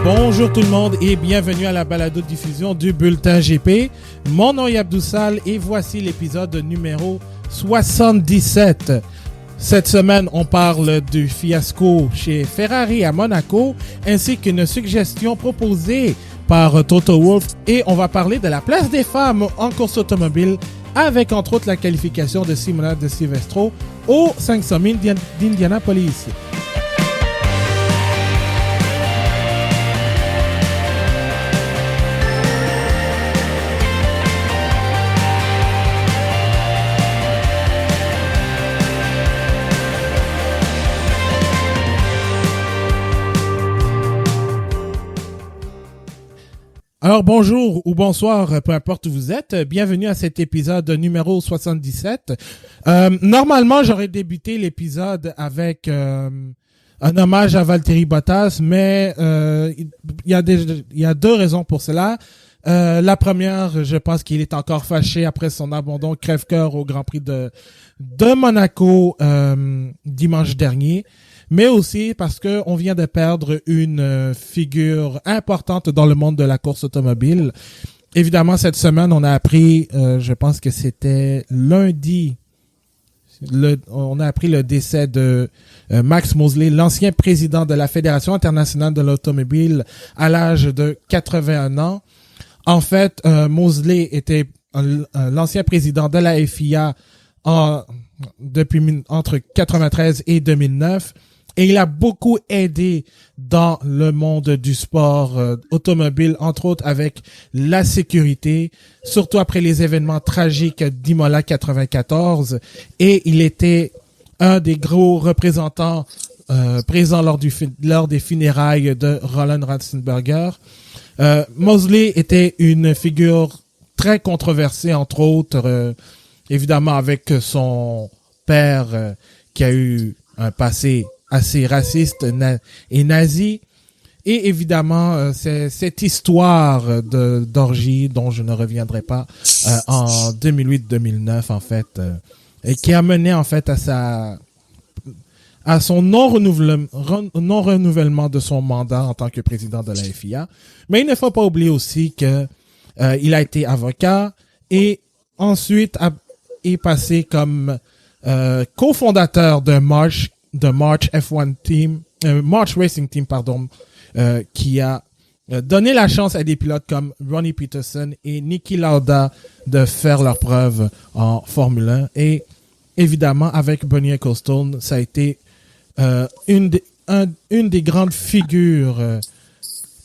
Bonjour tout le monde et bienvenue à la balado-diffusion du Bulletin GP. Mon nom est Abdoussal et voici l'épisode numéro 77. Cette semaine, on parle du fiasco chez Ferrari à Monaco ainsi qu'une suggestion proposée par Toto Wolff et on va parler de la place des femmes en course automobile avec entre autres la qualification de Simona de Silvestro aux 500 000 d'Indianapolis. Alors bonjour ou bonsoir, peu importe où vous êtes, bienvenue à cet épisode numéro 77. Normalement, j'aurais débuté l'épisode avec un hommage à Valtteri Bottas, mais il y a deux raisons pour cela. La première, je pense qu'il est encore fâché après son abandon crève-cœur au Grand Prix de Monaco dimanche dernier. Mais aussi parce que on vient de perdre une figure importante dans le monde de la course automobile. Évidemment, cette semaine, on a appris, je pense que c'était lundi, on a appris le décès de Max Mosley, l'ancien président de la Fédération internationale de l'automobile à l'âge de 81 ans. En fait, Mosley était l'ancien président de la FIA depuis entre 93 et 2009. Et il a beaucoup aidé dans le monde du sport automobile, entre autres avec la sécurité, surtout après les événements tragiques d'Imola 94. Et il était un des gros représentants présents lors des funérailles de Roland Ratzenberger. Mosley était une figure très controversée, entre autres, évidemment avec son père qui a eu un passé assez raciste et nazi. Et évidemment, c'est cette histoire d'orgie dont je ne reviendrai pas en 2008-2009 en fait, et qui a mené en fait à son non-renouvellement de son mandat en tant que président de la FIA. Mais il ne faut pas oublier aussi que il a été avocat et ensuite est passé comme cofondateur de March F1 Team, March Racing Team, qui a donné la chance à des pilotes comme Ronnie Peterson et Niki Lauda de faire leurs preuves en Formule 1. Et évidemment, avec Bernie Ecclestone, ça a été une des grandes figures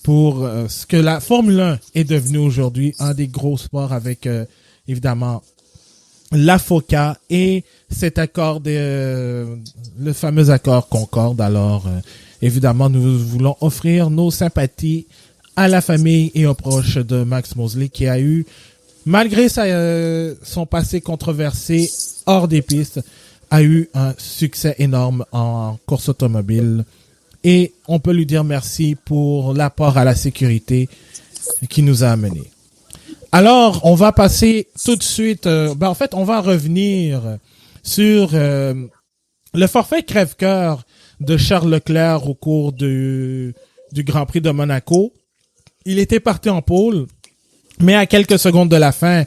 pour ce que la Formule 1 est devenue aujourd'hui, un des gros sports avec évidemment la FOCA et cet accord le fameux accord Concorde. Alors, évidemment, nous voulons offrir nos sympathies à la famille et aux proches de Max Mosley qui a eu, malgré son passé controversé hors des pistes, a eu un succès énorme en course automobile. Et on peut lui dire merci pour l'apport à la sécurité qui nous a amenés. Alors, on va passer tout de suite, en fait, on va revenir sur le forfait crève-cœur de Charles Leclerc au cours du Grand Prix de Monaco. Il était parti en pole, mais à quelques secondes de la fin,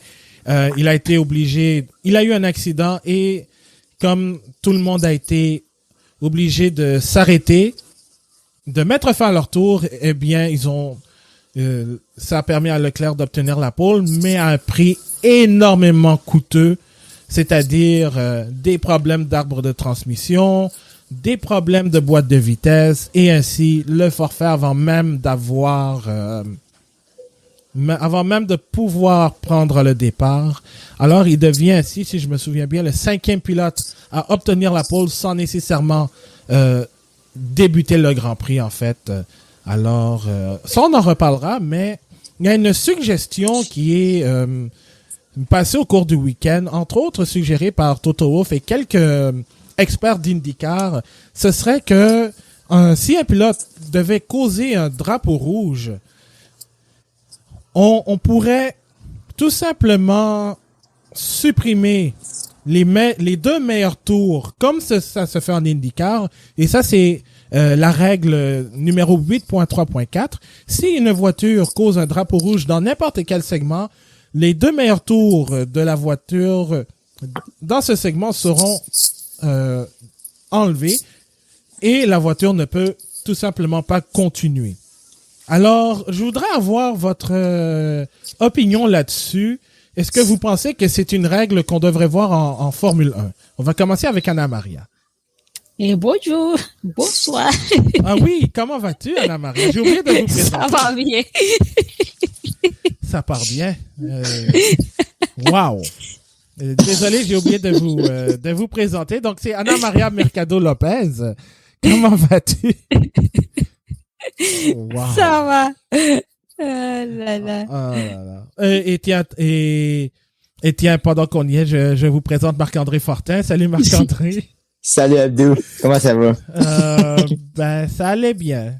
il a eu un accident et comme tout le monde a été obligé de s'arrêter, de mettre fin à leur tour, eh bien, ça a permis à Leclerc d'obtenir la pole, mais à un prix énormément coûteux, c'est-à-dire des problèmes d'arbre de transmission, des problèmes de boîte de vitesse, et ainsi le forfait avant même de pouvoir prendre le départ. Alors, il devient ainsi, si je me souviens bien, le 5e pilote à obtenir la pole sans nécessairement débuter le Grand Prix, en fait. Alors, ça, on en reparlera, mais il y a une suggestion qui est passée au cours du week-end, entre autres suggérée par Toto Wolff et quelques experts d'IndyCar. Ce serait que si un pilote devait causer un drapeau rouge, on pourrait tout simplement supprimer les deux meilleurs tours, comme ça se fait en IndyCar, et ça c'est la règle numéro 8.3.4, si une voiture cause un drapeau rouge dans n'importe quel segment, les deux meilleurs tours de la voiture dans ce segment seront enlevés et la voiture ne peut tout simplement pas continuer. Alors, je voudrais avoir votre opinion là-dessus. Est-ce que vous pensez que c'est une règle qu'on devrait voir en Formule 1? On va commencer avec Anna Maria. Et bonjour, bonsoir. Ah oui, comment vas-tu, Anna Maria? J'ai oublié de vous présenter. Ça va bien. Ça part bien. Wow. Désolé, j'ai oublié de vous présenter. Donc, c'est Anna Maria Mercado Lopez. Comment vas-tu? Wow. Ça va. Là, là. Ah là là. Et tiens, pendant qu'on y est, je vous présente Marc-André Fortin. Salut Marc-André. Salut Abdou, comment ça va? Ben, ça allait bien.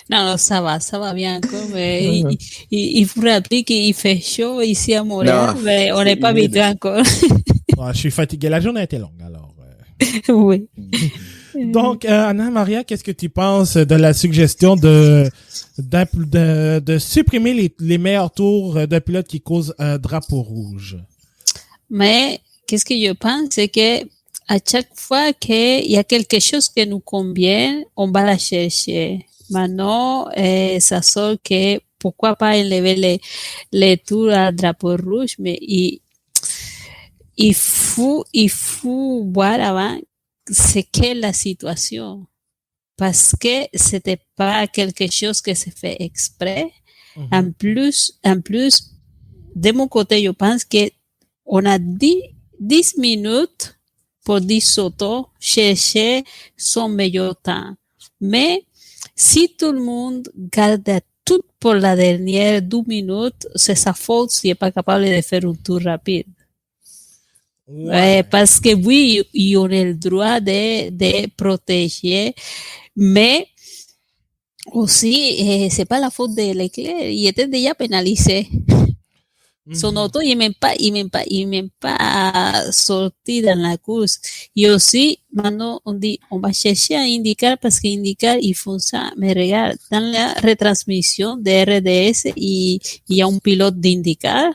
Non, ça va bien encore, mais il faut rappeler qu'il fait chaud ici à Montréal, Non, mais on n'est pas habitué encore. Ouais, je suis fatigué. La journée a été longue, alors. Oui. Donc, Anna Maria, qu'est-ce que tu penses de la suggestion de supprimer les meilleurs tours de pilotes qui causent un drapeau rouge? Mais qu'est-ce que je pense, c'est que à chaque fois qu'il y a quelque chose qui nous convient, on va la chercher. Maintenant, ça sort que pourquoi pas enlever les tours à drapeau rouge, mais il faut voir avant c'est quelle la situation. Parce que c'était pas quelque chose que se fait exprès. Mm-hmm. En plus, de mon côté, je pense que on a 10 minutes pour 10 autos chercher son meilleur temps. Mais si tout le monde garde tout pour la dernière 2 minutes, c'est sa faute s'il n'est pas capable de faire un tour rapide. Ouais. Parce que oui, il aurait le droit de protéger, mais aussi, c'est pas la faute de Leclerc, il était déjà pénalisé. Son auto, il même pas sorti dans la course. Et aussi, maintenant, on dit, on va chercher à indiquer parce qu'indiquer, ils font ça. Mais regarde, dans la retransmission de RDS, il y a un pilote d'indicar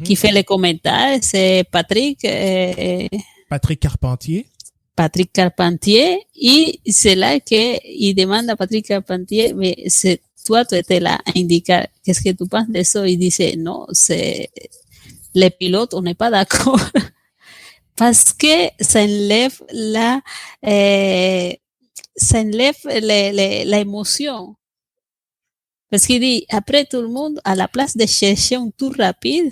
qui fait les commentaires. C'est Patrick Carpentier. Patrick Carpentier. Et c'est là qu'il demande à Patrick Carpentier, mais toi, tu étais là à indiquer. Qu'est-ce que tu penses de ça? Il disait, non, c'est les pilotes, on n'est pas d'accord. Parce que ça enlève la émotion. Parce qu'il dit, après tout le monde, à la place de chercher un tour rapide,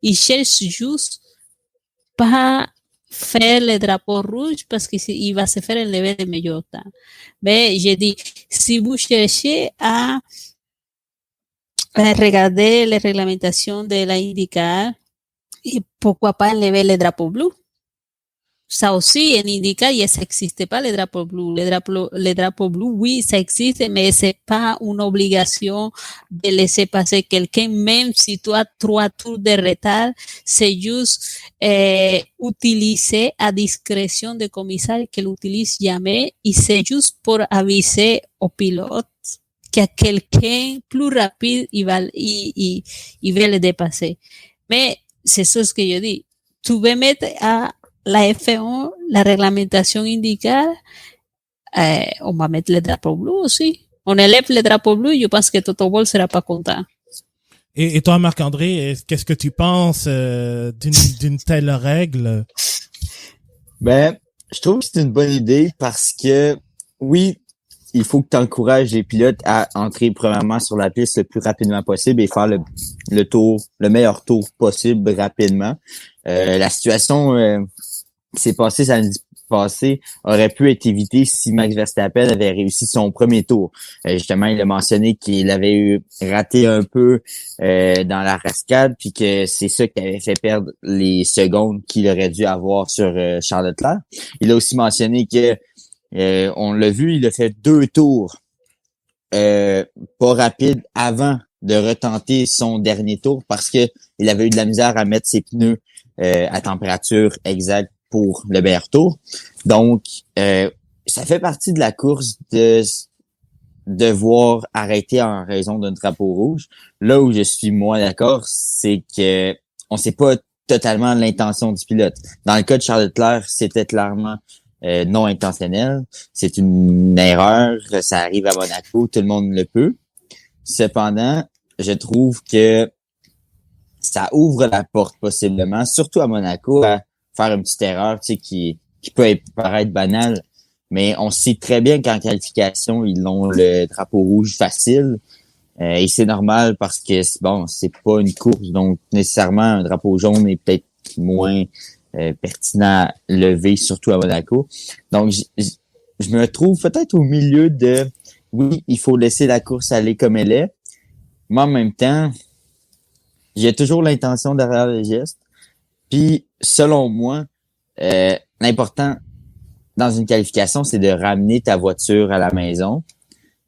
il cherche juste pas faire le drapeau rouge parce qu'il va se faire enlever le meilleur temps. Mais j'ai dit, si vous cherchez à regarder les réglementations de la IndyCar, et pourquoi pas enlever le drapeau bleu? Ça aussi, en IndyCar, ça n'existe pas le drapeau bleu. Le drapeau bleu, oui, ça existe, mais c'est pas une obligation de laisser passer quelqu'un, même si tu as 3 tours de retard. C'est juste utiliser à discrétion du commissaire qui l'utilise jamais, et c'est juste pour aviser au pilote qu'il y a quelqu'un plus rapide, il va le dépasser. Mais c'est ça ce que je dis. Tu veux mettre à la F1, la réglementation IndyCar, on va mettre le drapeau bleu aussi. On élève le drapeau bleu, je pense que Toto Wolff sera pas content. Et toi, Marc-André, qu'est-ce que tu penses d'une telle règle? Ben, je trouve que c'est une bonne idée parce que, oui, il faut que tu encourages les pilotes à entrer premièrement sur la piste le plus rapidement possible et faire le meilleur tour possible rapidement. La situation qui s'est passée samedi passé aurait pu être évitée si Max Verstappen avait réussi son premier tour. Justement, il a mentionné qu'il avait raté un peu dans la rascade, puis que c'est ça qui avait fait perdre les secondes qu'il aurait dû avoir sur Charles Leclerc. Il a aussi mentionné que on l'a vu, il a fait 2 tours pas rapides avant de retenter son dernier tour parce que il avait eu de la misère à mettre ses pneus à température exacte pour le meilleur tour. Donc, ça fait partie de la course de devoir arrêter en raison d'un drapeau rouge. Là où je suis moins d'accord, c'est que on sait pas totalement l'intention du pilote. Dans le cas de Charles Leclerc, c'était clairement non intentionnel. C'est une erreur. Ça arrive à Monaco, tout le monde le peut. Cependant, je trouve que ça ouvre la porte possiblement, surtout à Monaco, à faire une petite erreur, tu sais, qui peut paraître banale. Mais on sait très bien qu'en qualification, ils ont le drapeau rouge facile. Et c'est normal parce que, bon, c'est pas une course, donc nécessairement un drapeau jaune est peut-être moins pertinent à lever, surtout à Monaco. Donc, je me trouve peut-être au milieu de, oui, il faut laisser la course aller comme elle est, mais en même temps, j'ai toujours l'intention derrière le geste. Puis, selon moi, l'important dans une qualification, c'est de ramener ta voiture à la maison.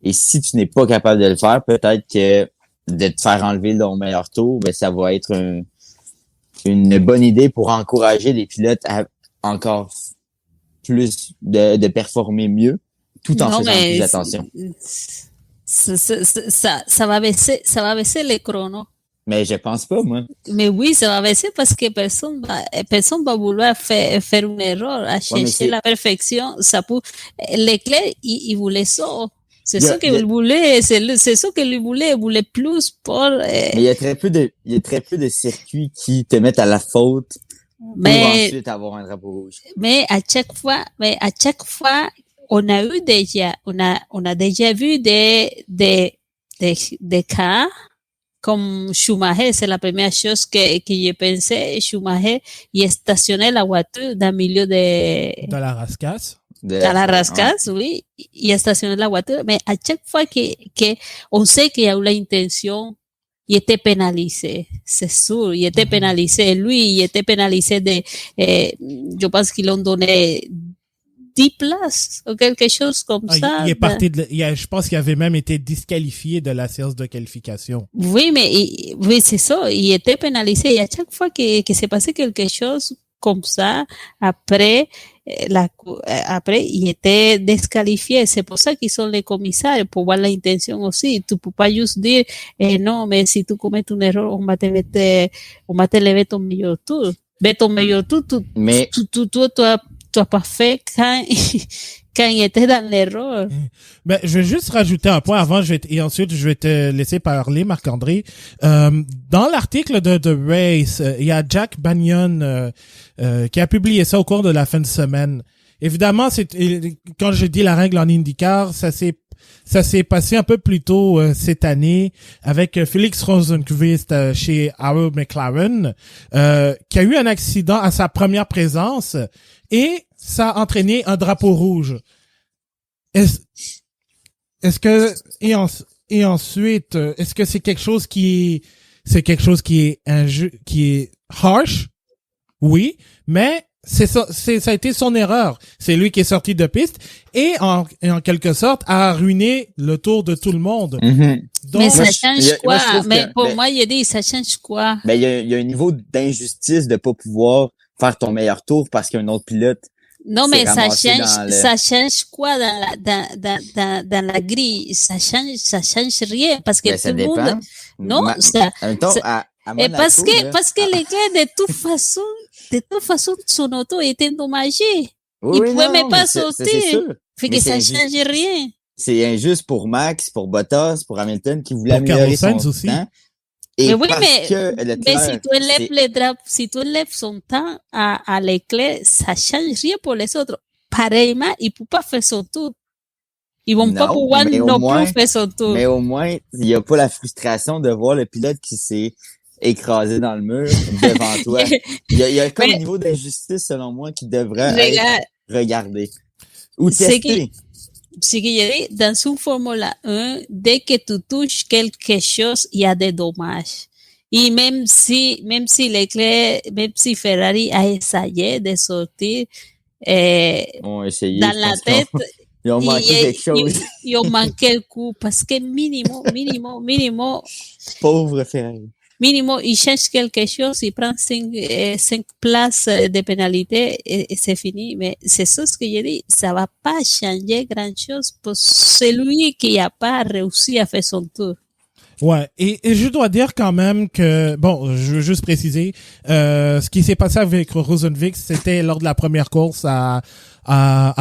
Et si tu n'es pas capable de le faire, peut-être que de te faire enlever ton meilleur tour, ben ça va être une bonne idée pour encourager les pilotes à encore plus de performer mieux, tout en faisant plus attention. Ça va baisser les chronos. Mais je pense pas, moi. Mais oui, ça va baisser parce que personne va vouloir faire une erreur, à chercher la perfection. Ça peut, Leclerc, il voulait ça. C'est ça qu'il voulait, c'est ça qu'il voulait. Il voulait plus pour, Mais il y a très peu de circuits qui te mettent à la faute pour ensuite avoir un drapeau rouge. Mais à chaque fois, on a déjà vu des cas comme Schumacher. C'est la première chose que j'ai pensé. Schumacher, il stationnait la voiture dans le milieu de la rascasse. Dans la rascasse, oui. Il stationnait la voiture, mais à chaque fois que on sait qu'il y a eu l'intention, il était pénalisé. C'est sûr, il était pénalisé. Lui, il était pénalisé je pense qu'ils l'ont donné 10 places ou quelque chose comme ça. Il est parti je pense qu'il avait même été disqualifié de la séance de qualification. Oui, oui, c'est ça. Il était pénalisé. Et à chaque fois que s'est passé quelque chose comme ça, après, il était disqualifié. C'est pour ça qu'ils sont les commissaires, pour voir l'intention aussi. Tu peux pas juste dire, non, mais si tu commets une erreur, on va te lever ton meilleur tour. Mais ton meilleur tour, tu as pas fait quand il était dans l'erreur. Ben, je vais juste rajouter un point avant, et ensuite je vais te laisser parler, Marc-André. Dans l'article de The Race, il y a Jack Banyan qui a publié ça au cours de la fin de semaine. Évidemment, quand je dis la règle en IndyCar, ça s'est passé un peu plus tôt cette année avec Félix Rosenqvist chez Arrow McLaren, qui a eu un accident à sa première présence et ça a entraîné un drapeau rouge. Est-ce que et ensuite est-ce que c'est quelque chose qui est harsh? Oui, mais ça a été son erreur. C'est lui qui est sorti de piste et en quelque sorte a ruiné le tour de tout le monde. Mm-hmm. Donc, mais ça change quoi? Moi, il a dit, ça change quoi? Ben, il y a un niveau d'injustice de pas pouvoir faire ton meilleur tour parce qu'un autre pilote. Non, mais ça change quoi dans la grille? Ça change rien parce que tout le monde. Non, parce que les gars, de toute façon, son auto était endommagé. Oui, il pouvait même pas sauter. Fait que ça change rien. C'est injuste pour Max, pour Bottas, pour Hamilton qui voulait améliorer son aussi. temps. Et mais oui, Leclerc, si tu enlèves son temps à Leclerc, ça change rien pour les autres. Pareillement, il peut pas faire son tour. Ils vont pas pouvoir plus faire son tour. Mais au moins, il y a pas la frustration de voir le pilote qui s'est écrasé dans le mur devant toi. Il y a comme un niveau d'injustice, selon moi, qui devrait être regardé. Ou testé. C'est que dans une Formule 1, dès que tu touches quelque chose, il y a des dommages. Et même si Ferrari a essayé de sortir, ont essayé, dans la tête, ils ont manqué quelque chose. Ils ont manqué le coup parce que minimum. Pauvre Ferrari. minimum, il change quelque chose, il prend 5 places de pénalité et c'est fini. Mais c'est ça ce que j'ai dit, ça va pas changer grand-chose pour celui qui a pas réussi à faire son tour. Ouais, et je dois dire quand même que, bon, je veux juste préciser, ce qui s'est passé avec Rosenvik, c'était lors de la première course à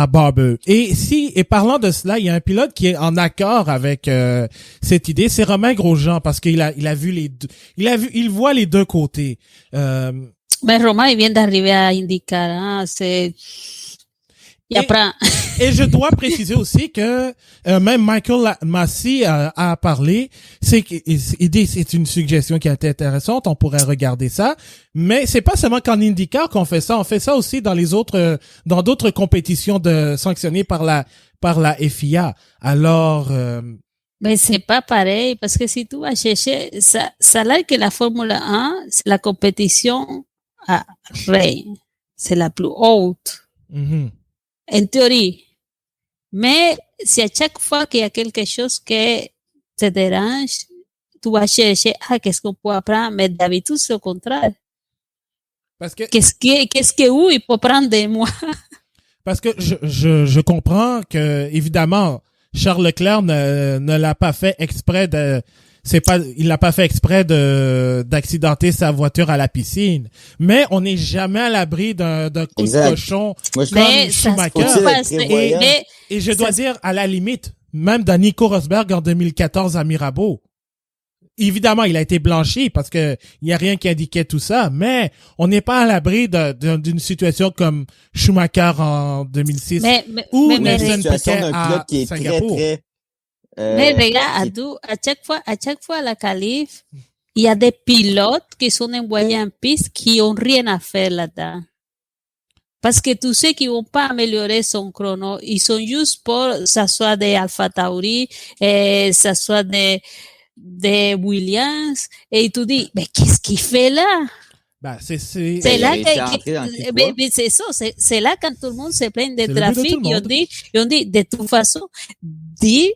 Barber. Et parlant de cela, il y a un pilote qui est en accord avec cette idée, c'est Romain Grosjean, parce qu'il a vu les deux, il voit les deux côtés. Mais Romain, il vient d'arriver à IndyCar, hein, Et je dois préciser aussi que même Michael Massey a parlé, il dit c'est une suggestion qui est intéressante, on pourrait regarder ça, mais c'est pas seulement qu'en IndyCar qu'on fait ça, on fait ça aussi dans dans d'autres compétitions sanctionnées par la FIA. Alors mais c'est pas pareil, parce que si tu vas chercher, ça a l'air que la Formule 1, c'est la compétition à reine, c'est la plus haute. mm-hmm. En théorie. Mais si à chaque fois qu'il y a quelque chose qui te dérange, tu vas chercher, qu'est-ce qu'on peut apprendre? Mais d'habitude, c'est au contraire. Parce que Qu'est-ce que il peut prendre de moi? Parce que je comprends que, évidemment, Charles Leclerc ne l'a pas fait exprès il l'a pas fait exprès d'accidenter sa voiture à la piscine. Mais on n'est jamais à l'abri d'un coup de cochon comme Schumacher. Et je dois dire, à la limite, même dans Nico Rosberg en 2014 à Mirabeau. Évidemment, il a été blanchi parce que il y a rien qui indiquait tout ça, mais on n'est pas à l'abri d'une situation comme Schumacher en 2006 ou Nelson Piquet à Singapour. Mais regarde, à chaque fois à la qualif, il y a des pilotes qui sont envoyés en piste qui ont rien à faire là-dedans. Parce que tous ceux qui vont pas améliorer son chrono, ils sont juste pour, ça soit des Alpha Tauri, ça soit des Williams, et tu dis, mais qu'est-ce qu'il fait là? Ben, c'est là mais c'est ça, c'est là quand tout le monde se plaint de trafic, ils ont dit, de toute façon, dis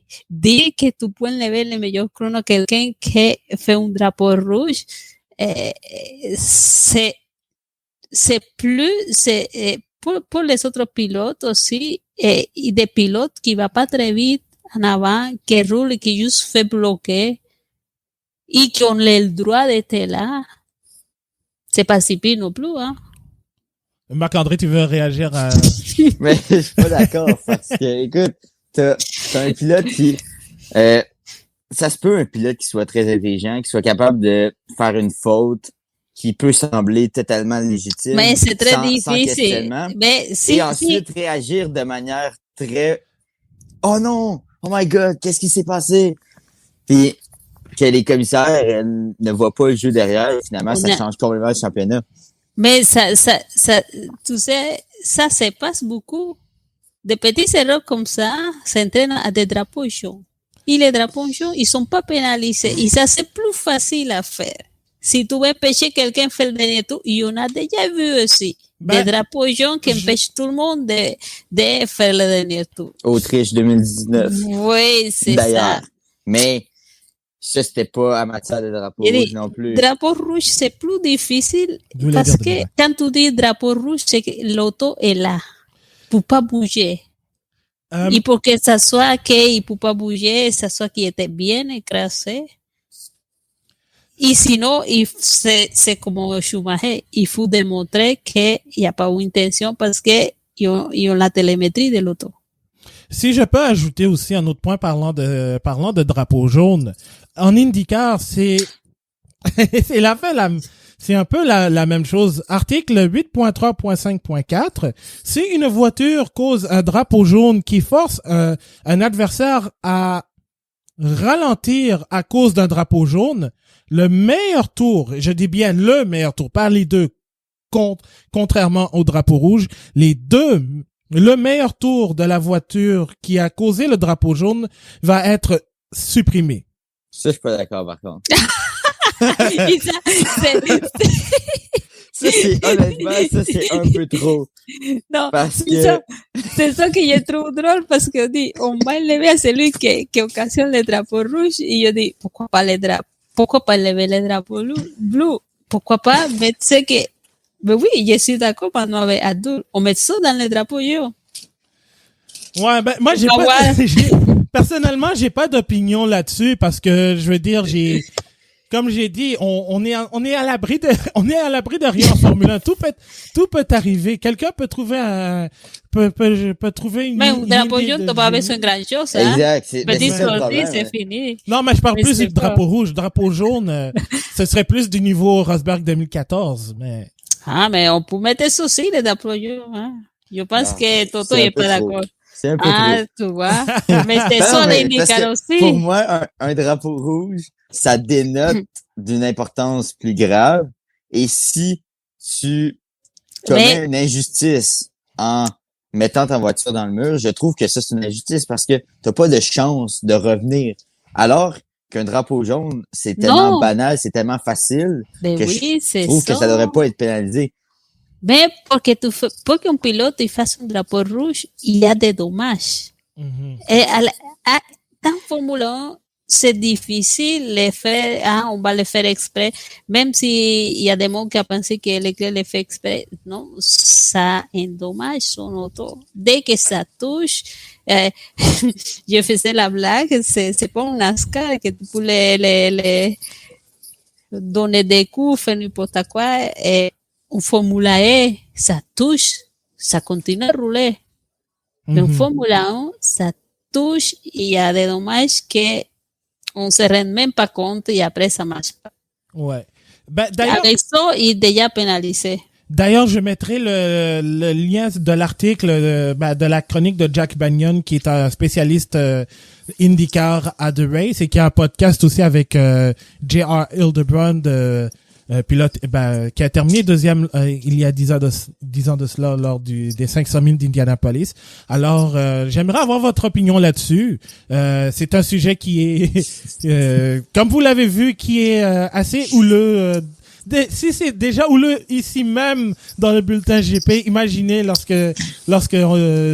que tu peux lever le meilleur chrono quelqu'un qui fait un drapeau rouge, c'est pour les autres pilotes aussi, et des pilotes qui va pas très vite en avant, qui roulent et qui juste fait bloquer, et qui ont le droit d'être là. C'est pas si pire non plus, hein. Marc-André, tu veux réagir à... Mais je suis pas d'accord, parce que, écoute, t'as un pilote qui, ça se peut un pilote qui soit très intelligent, qui soit capable de faire une faute, qui peut sembler totalement légitime. Mais c'est très difficile. Et ensuite réagir de manière très, oh non, oh my god, qu'est-ce qui s'est passé? Puis, que les commissaires ne voient pas le jeu derrière, finalement, ça change complètement le championnat. Mais ça, tu sais, ça se passe beaucoup. Des petits erreurs comme ça s'entraînent à des drapeaux jaunes. Et les drapeaux jaunes, ils sont pas pénalisés. Et ça, c'est plus facile à faire. Si tu veux empêcher quelqu'un de faire le dernier tour, il y en a déjà vu aussi. Des drapeaux jaunes qui empêchent tout le monde de faire le dernier tour. Autriche 2019. Oui, c'est ça. Mais, ça, c'était pas en matière de drapeau rouge non plus. Drapeau rouge, c'est plus difficile parce que quand tu dis drapeau rouge, c'est que l'auto est là pour pas bouger. Et pour que ça soit qu'il peut pas bouger, ça soit qu'il était bien écrasé. Et sinon, c'est comme Schumacher, il faut démontrer qu'il n'y a pas une intention parce que ils ont la télémétrie de l'auto. Si je peux ajouter aussi un autre point parlant de drapeau jaune, en IndyCar, c'est c'est un peu la même chose. Article 8.3.5.4, si une voiture cause un drapeau jaune qui force un adversaire à ralentir à cause d'un drapeau jaune, le meilleur tour, je dis bien le meilleur tour, pas les deux, contrairement au drapeau rouge, le meilleur tour de la voiture qui a causé le drapeau jaune va être supprimé. Ça, je suis pas d'accord, par contre. Honnêtement, c'est un peu trop. Non, parce que... c'est ça que je trouve drôle parce que on va enlever à celui qui occasionne le drapeau rouge et je dis, pourquoi pas le drapeau? pourquoi pas lever le drapeau bleu? Pourquoi pas mettre ce que... Ben oui, je suis d'accord pendant avec adulte. On met ça dans le drapeau, yo. Ouais, ben, moi, personnellement, j'ai pas d'opinion là-dessus parce que, je veux dire, comme j'ai dit, on est à l'abri de rien en Formule 1. Tout peut arriver. Quelqu'un peut trouver peut trouver une. Mais un drapeau jaune, t'as pas besoin de grand chose, hein. Exact. Petit C'est ça le sortie, problème. c'est fini. Non, mais je parle Mais plus c'est du drapeau rouge. Drapeau jaune, ce serait plus du niveau Rosberg 2014, mais. Ah, mais on peut mettre ça aussi, le drapeau jaune, hein. Je pense Non, que Toto c'est un est peu pas trop. d'accord. C'est un peu Ah, tu vois. Mais c'est ça, mais les parce que Nicaros aussi. pour moi, un drapeau rouge, ça dénote d'une importance plus grave. Et si tu commets une injustice en mettant ta voiture dans le mur, je trouve que ça, c'est une injustice parce que t'as pas de chance de revenir. Alors qu'un drapeau jaune, c'est tellement Non. banal, c'est tellement facile Ben que oui, je c'est trouve que ça. ça devrait pas être pénalisé. Mais pour qu'un pilote il fasse un drapeau rouge, il y a des dommages. Mhm. Et dans Formule 1, c'est difficile de faire, hein, on va le faire exprès, même si il y a des gens qui ont pensé que Leclerc le fait exprès. Non, ça endommage son auto. Dès que ça touche, je faisais la blague, c'est pas un NASCAR que tu peux les donner des coups, faire n'importe quoi, et un Formule 1, ça touche, ça continue à rouler. Mais en Formule 1, ça touche, il y a des dommages que on se rend même pas compte et après ça marche pas. Ouais. Ben, d'ailleurs, Avec ça, il est déjà pénalisé. D'ailleurs, je mettrai le lien de l'article de la chronique de Jack Banyan, qui est un spécialiste IndyCar à The Race et qui a un podcast aussi avec J.R. Hildebrand, pilote qui a terminé deuxième il y a 10 ans de cela lors des 500 000 d'Indianapolis. Alors, j'aimerais avoir votre opinion là-dessus. C'est un sujet qui est, comme vous l'avez vu, qui est assez houleux. Si c'est déjà houleux ici même dans le bulletin GP, imaginez lorsque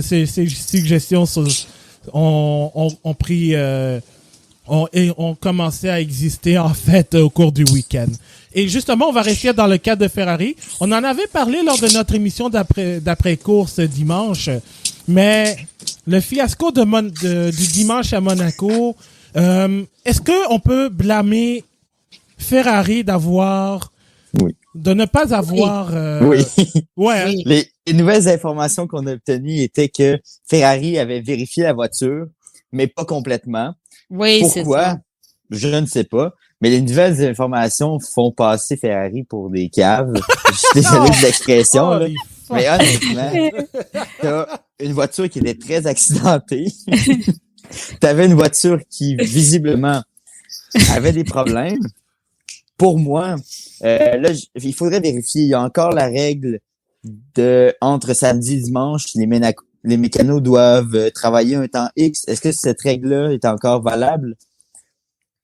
ces suggestions ont pris ont commencé à exister en fait au cours du week-end. Et justement, on va rester dans le cadre de Ferrari. On en avait parlé lors de notre émission d'après-course dimanche, mais le fiasco du dimanche à Monaco, est-ce que on peut blâmer Ferrari de ne pas avoir... Oui. Ouais. Oui. Les nouvelles informations qu'on a obtenues étaient que Ferrari avait vérifié la voiture, mais pas complètement. Oui, c'est Pourquoi? ça. Je ne sais pas. Mais les nouvelles informations font passer Ferrari pour des caves. Je suis désolé de l'expression, là. Holy fuck. Mais honnêtement, t'as une voiture qui était très accidentée. T'avais une voiture qui, visiblement, avait des problèmes. Pour moi, là, il faudrait vérifier. Il y a encore la règle entre samedi et dimanche, les mécanos doivent travailler un temps X. Est-ce que cette règle-là est encore valable?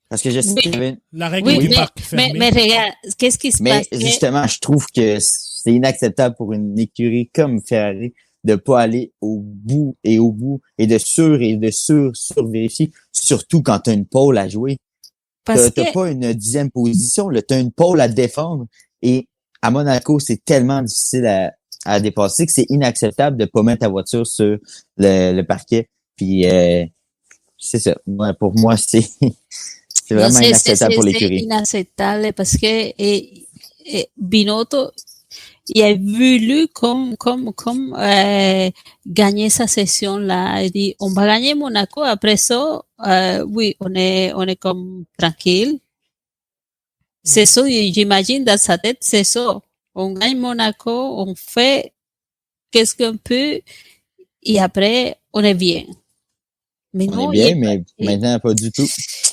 Parce que je sais qu'il y avait... La règle du parc fermé. mais regarde, qu'est-ce qui se passe? Mais justement, je trouve que c'est inacceptable pour une écurie comme Ferrari de pas aller au bout et de survérifier, surtout quand tu as une pole à jouer. T'as pas une 10e position, là, t'as une pole à défendre. Et à Monaco, c'est tellement difficile à dépasser que c'est inacceptable de pas mettre ta voiture sur le parquet. Puis c'est ça. Ouais, pour moi, c'est vraiment inacceptable pour l'écurie. C'est inacceptable parce que Binotto, il a voulu gagner sa session là. Il dit, on va gagner Monaco. Après ça, oui, on est comme tranquille. C'est ça, j'imagine dans sa tête, c'est ça. On gagne Monaco, on fait qu'est-ce qu'on peut et après, on est bien. Mais on non, est bien, mais maintenant, pas du tout.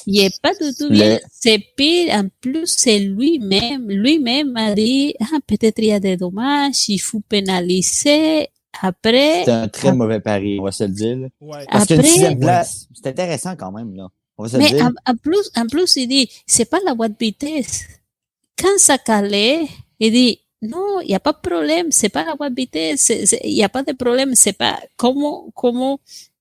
Il est pas du tout bien. C'est pire. En plus, c'est lui-même. Lui-même a dit, peut-être il y a des dommages, il faut pénaliser. Après. C'est un très mauvais pari, on va se le dire. Là. Ouais. Parce qu'une 6e place, c'est intéressant quand même, là. On va se le dire. En plus, il dit, c'est pas la voie de vitesse. Quand ça calait, il dit, non, il n'y a pas de problème, c'est pas la voie de vitesse, il n'y a pas de problème, c'est pas, comment,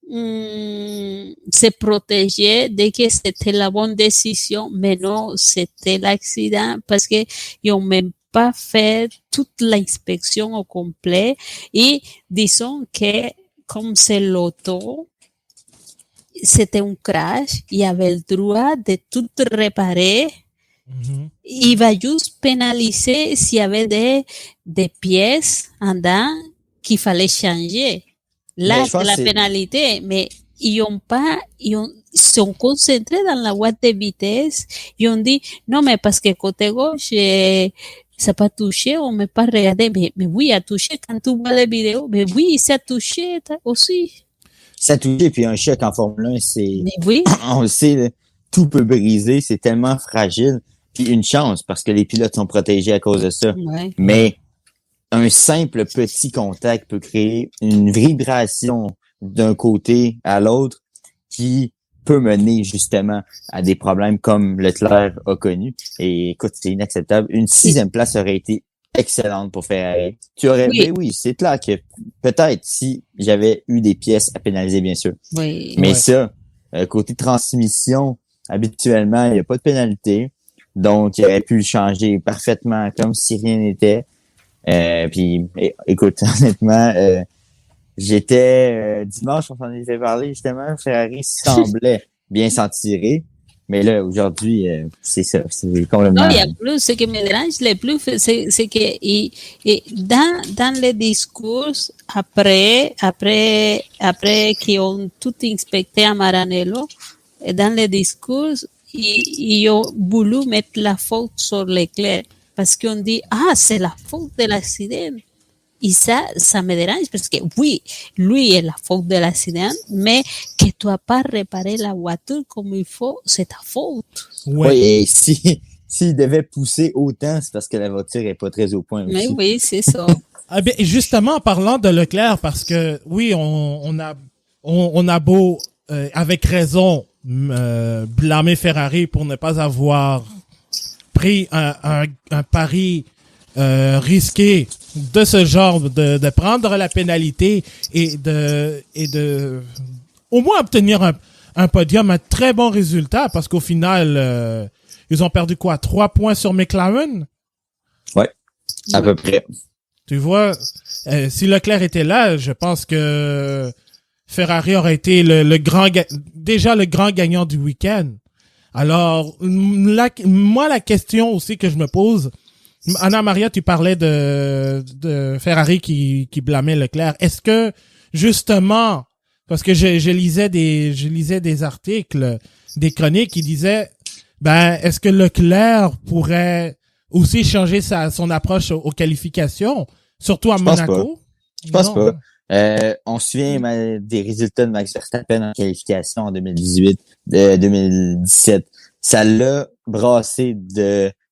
se protéger dès que c'était la bonne décision, mais non, c'était l'accident parce que ils ont même pas fait toute l'inspection au complet et disons que comme c'est l'auto, c'était un crash, il avait le droit de tout réparer. Mhm. Il va juste pénaliser s'il y avait des pièces en dedans qu'il fallait changer. Là, Mais je pense c'est la que pénalité, mais ils sont concentrés dans la boîte de vitesse. Ils ont dit, non, mais parce que côté gauche, ça n'a pas touché, on ne m'a pas regardé. Mais oui, a touché quand tu vois les vidéos. Mais oui, ça a touché aussi. ça touche, puis un choc en Formule 1, Mais oui. on le sait, là, tout peut briser, c'est tellement fragile. Puis une chance, parce que les pilotes sont protégés à cause de ça. Ouais. Mais un simple petit contact peut créer une vibration d'un côté à l'autre qui peut mener justement à des problèmes comme Leclerc a connu. Et écoute, c'est inacceptable. Une 6e place aurait été excellente pour Ferrari. Ben oui, c'est clair que peut-être si j'avais eu des pièces à pénaliser, bien sûr. Oui. Mais ça, côté transmission, habituellement, il n'y a pas de pénalité. Donc, il aurait pu le changer parfaitement comme si rien n'était. Puis, écoute, honnêtement, j'étais dimanche, on s'en était parlé justement, Ferrari semblait bien s'en tirer. Mais là, aujourd'hui, c'est ça. C'est complètement... Non, il y a plus. Ce qui me dérange le plus, c'est que dans les discours, après qu'ils ont tout inspecté à Maranello, dans les discours, ils ont voulu mettre la faute sur Leclerc. Parce qu'on dit, c'est la faute de l'accident. Et ça me dérange parce que oui, lui est la faute de l'accident, mais que tu n'as pas réparé la voiture comme il faut, c'est ta faute. Ouais. Oui, et s'il devait pousser autant, c'est parce que la voiture est pas très au point aussi. Mais oui, c'est ça. Ah bien, justement, en parlant de Leclerc, parce que oui, on a beau, avec raison, blâmer Ferrari pour ne pas avoir pris un pari risqué de ce genre, de prendre la pénalité et de au moins obtenir un podium, un très bon résultat, parce qu'au final, ils ont perdu quoi? 3 points sur McLaren? Ouais, à peu près. Tu vois, si Leclerc était là, je pense que Ferrari aurait été le grand gagnant du week-end. Alors, moi, la question aussi que je me pose, Anna Maria, tu parlais de Ferrari qui blâmait Leclerc. Est-ce que, justement, parce que je lisais des articles, des chroniques qui disaient, est-ce que Leclerc pourrait aussi changer son approche aux qualifications, surtout à Monaco? Je pense pas. On se souvient des résultats de Max Verstappen en qualification en 2017. Ça l'a brassé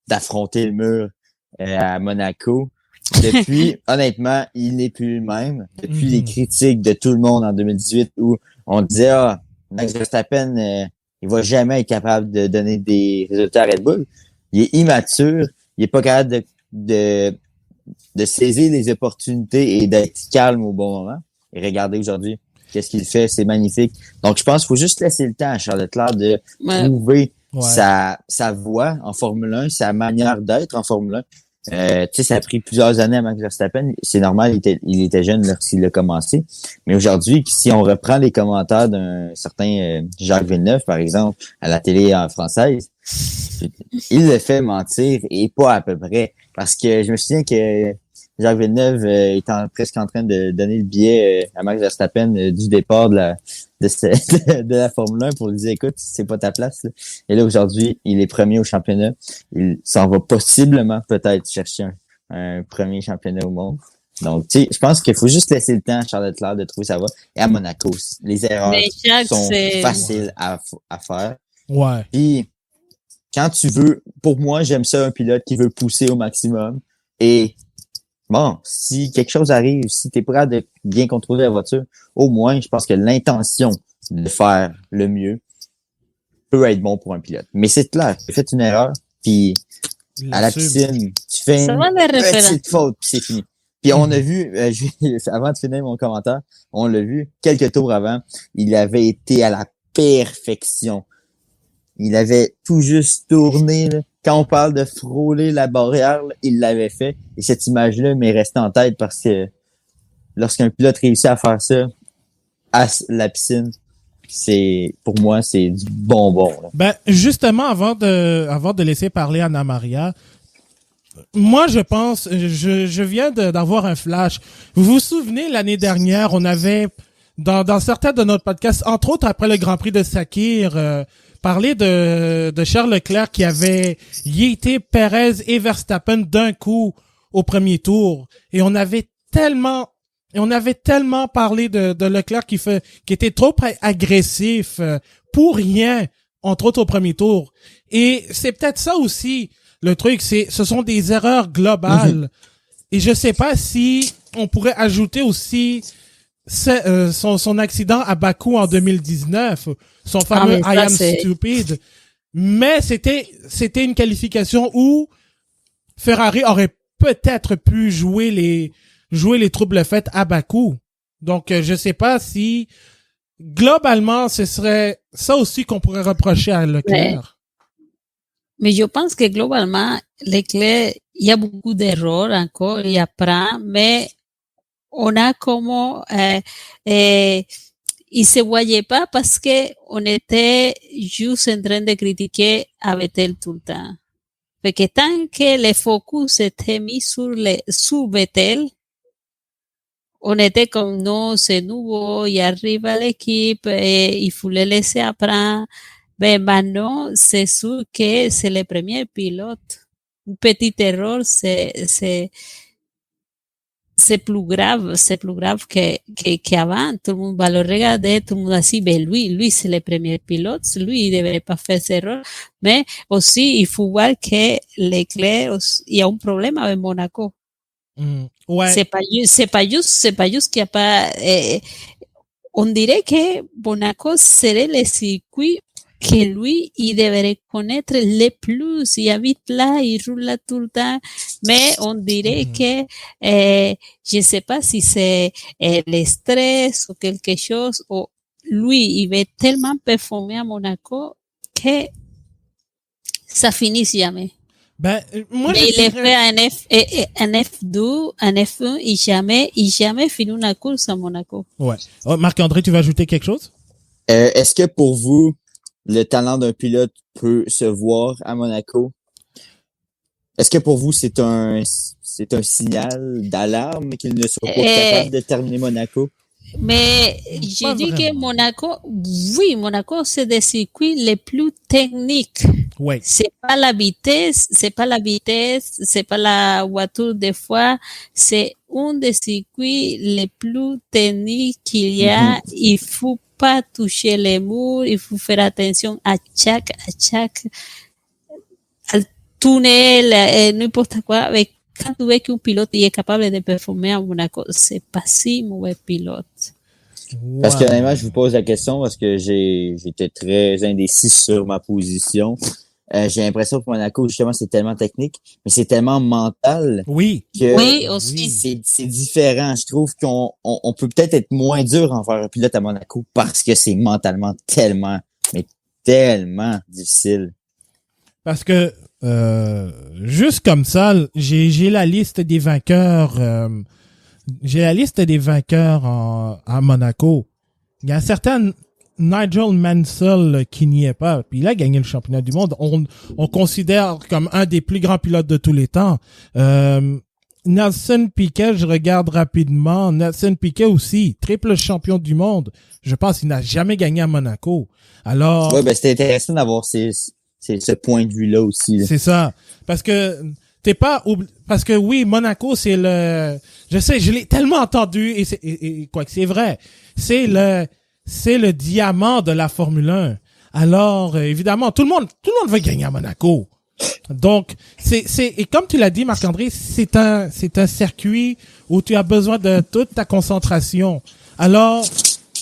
d'affronter le mur à Monaco. Depuis, honnêtement, il n'est plus le même. Depuis les critiques de tout le monde en 2018 où on disait, Max Verstappen, il va jamais être capable de donner des résultats à Red Bull. Il est immature. Il est pas capable de saisir les opportunités et d'être calme au bon moment. Et regardez aujourd'hui, qu'est-ce qu'il fait, c'est magnifique. Donc, je pense qu'il faut juste laisser le temps à Charles Leclerc de trouver sa voie en Formule 1, sa manière d'être en Formule 1. Ça a pris plusieurs années à Max Verstappen. C'est normal, il était jeune lorsqu'il a commencé. Mais aujourd'hui, si on reprend les commentaires d'un certain Jacques Villeneuve, par exemple, à la télé française, il le fait mentir et pas à peu près. Parce que je me souviens que Jacques Villeneuve est presque en train de donner le billet à Max Verstappen du départ de la Formule 1 pour lui dire, écoute, c'est pas ta place. Là. Et là, aujourd'hui, il est premier au championnat. Il s'en va possiblement peut-être chercher un premier championnat au monde. Donc, tu sais, je pense qu'il faut juste laisser le temps à Charles Leclerc de trouver sa voie. Et à Monaco, les erreurs sont faciles à faire. Ouais. Puis, quand tu veux, pour moi, j'aime ça un pilote qui veut pousser au maximum. Et bon, si quelque chose arrive, si tu es prêt à bien contrôler la voiture, au moins, je pense que l'intention de faire le mieux peut être bon pour un pilote. Mais c'est clair, tu fais une erreur, puis à la piscine, tu fais une petite faute, puis c'est fini. Puis on a vu, avant de finir mon commentaire, on l'a vu quelques tours avant, il avait été à la perfection. Il avait tout juste tourné, là. Quand on parle de frôler la barrière, là, il l'avait fait. Et cette image-là m'est restée en tête parce que lorsqu'un pilote réussit à faire ça à la piscine, pour moi, c'est du bonbon, là. Ben, justement, avant de laisser parler Anna Maria, moi, je pense, je viens d'avoir un flash. Vous vous souvenez, l'année dernière, on avait, dans certains de notre podcasts, entre autres après le Grand Prix de Sakir, parlé de Charles Leclerc qui avait yeeté Perez et Verstappen d'un coup au premier tour. Et on avait tellement parlé de Leclerc qui était trop agressif pour rien, entre autres au premier tour. Et c'est peut-être ça aussi. Le truc, ce sont des erreurs globales. Et je sais pas si on pourrait ajouter aussi son accident à Bakou en 2019, son fameux I am stupid. Mais c'était une qualification où Ferrari aurait peut-être pu jouer les troubles faits à Bakou. Donc, je sais pas si globalement, ce serait ça aussi qu'on pourrait reprocher à Leclerc. Mais je pense que globalement, Leclerc, il y a beaucoup d'erreurs encore, il apprend, mais on a como, il se voyait pas parce que on était juste en train de critiquer à Vettel tout le temps. Parce que tant que le focus était mis sur Vettel, on était comme non, c'est nouveau, il arrive à l'équipe, il faut le laisser apprendre. Ben maintenant, c'est sûr que c'est le premier pilote. Une petite erreur, c'est plus grave qu'avant. Tout le monde va le regarder, tout le monde va dire, ben lui, c'est le premier pilote, lui, il devrait pas faire cette erreur. Mais aussi, il faut voir que Leclerc, il y a un problème avec Monaco. Ouais. C'est pas juste qu'il y a pas, on dirait que Monaco serait le circuit que lui, il devrait connaître le plus. Il habite là, il roule là tout le temps. Mais on dirait que, je sais pas si c'est le stress ou quelque chose, ou lui, il va tellement performer à Monaco que ça finit jamais. Ben, moi, mais il est fait un F2, un F1, il jamais finit une course à Monaco. Ouais. Oh, Marc-André, tu veux ajouter quelque chose? Est-ce que pour vous, le talent d'un pilote peut se voir à Monaco? Est-ce que pour vous, c'est un signal d'alarme qu'il ne soit pas capable de terminer Monaco? Mais je dis que Monaco, c'est des circuits les plus techniques. Ouais. C'est pas la vitesse, c'est pas la voiture des fois, c'est un des circuits les plus techniques qu'il y a. Il faut pas toucher les murs, il faut faire attention à chaque tunnel, n'importe quoi. Avec quand tu vois qu'un pilote est capable de performer à Monaco, c'est pas si mauvais pilote. Wow. Parce que honnêtement, je vous pose la question parce que j'étais très indécis sur ma position. J'ai l'impression que Monaco, justement, c'est tellement technique, mais c'est tellement mental. Oui. Oui, aussi. C'est différent. Je trouve qu'on peut peut-être être moins dur envers un pilote à Monaco parce que c'est mentalement tellement difficile. Parce que, juste comme ça, j'ai la liste des vainqueurs, à Monaco. Il y a un certain Nigel Mansell qui n'y est pas, puis il a gagné le championnat du monde. On considère comme un des plus grands pilotes de tous les temps. Nelson Piquet, je regarde rapidement. Nelson Piquet aussi, triple champion du monde. Je pense qu'il n'a jamais gagné à Monaco. Alors. Ouais, ben c'était intéressant d'avoir ce point de vue-là aussi. Là. C'est ça. Parce que parce que oui, Monaco, c'est je sais, je l'ai tellement entendu et quoi que c'est vrai. C'est le diamant de la Formule 1. Alors, évidemment, tout le monde veut gagner à Monaco. Donc, et comme tu l'as dit, Marc-André, c'est un circuit où tu as besoin de toute ta concentration. Alors,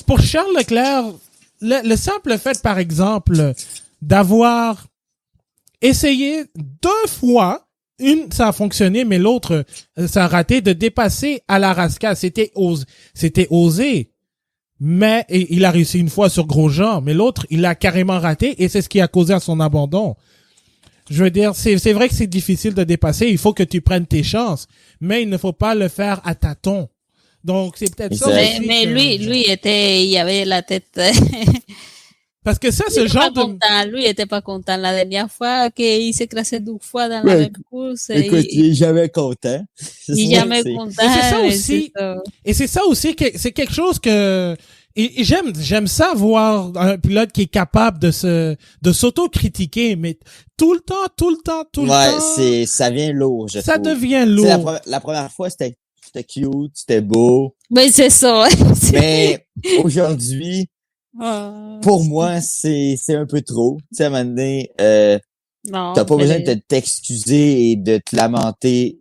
pour Charles Leclerc, le simple fait, par exemple, d'avoir essayé 2 fois ça a fonctionné, mais l'autre, ça a raté de dépasser Alarasca. C'était osé. Mais il a réussi une fois sur Grosjean, mais l'autre, il l'a carrément raté et c'est ce qui a causé à son abandon. Je veux dire, c'est vrai que c'est difficile de dépasser. Il faut que tu prennes tes chances, mais il ne faut pas le faire à tâtons. Donc, c'est peut-être ça. Mais lui il avait la tête. Parce que ça, ce genre de... Lui, il était pas content la dernière fois qu'il s'est crassé 2 fois dans la même course. Écoute, il est jamais content. Il est jamais content. Et c'est ça aussi. Et c'est ça aussi que c'est quelque chose que et j'aime ça voir un pilote qui est capable de s'auto-critiquer, mais tout le temps. Ouais, ça vient lourd, je ça trouve. devient lourd. La première fois, c'était cute, c'était beau. Mais c'est ça. Mais aujourd'hui, pour moi, c'est un peu trop. Tu sais, à un moment donné, t'as pas besoin de t'excuser et de te lamenter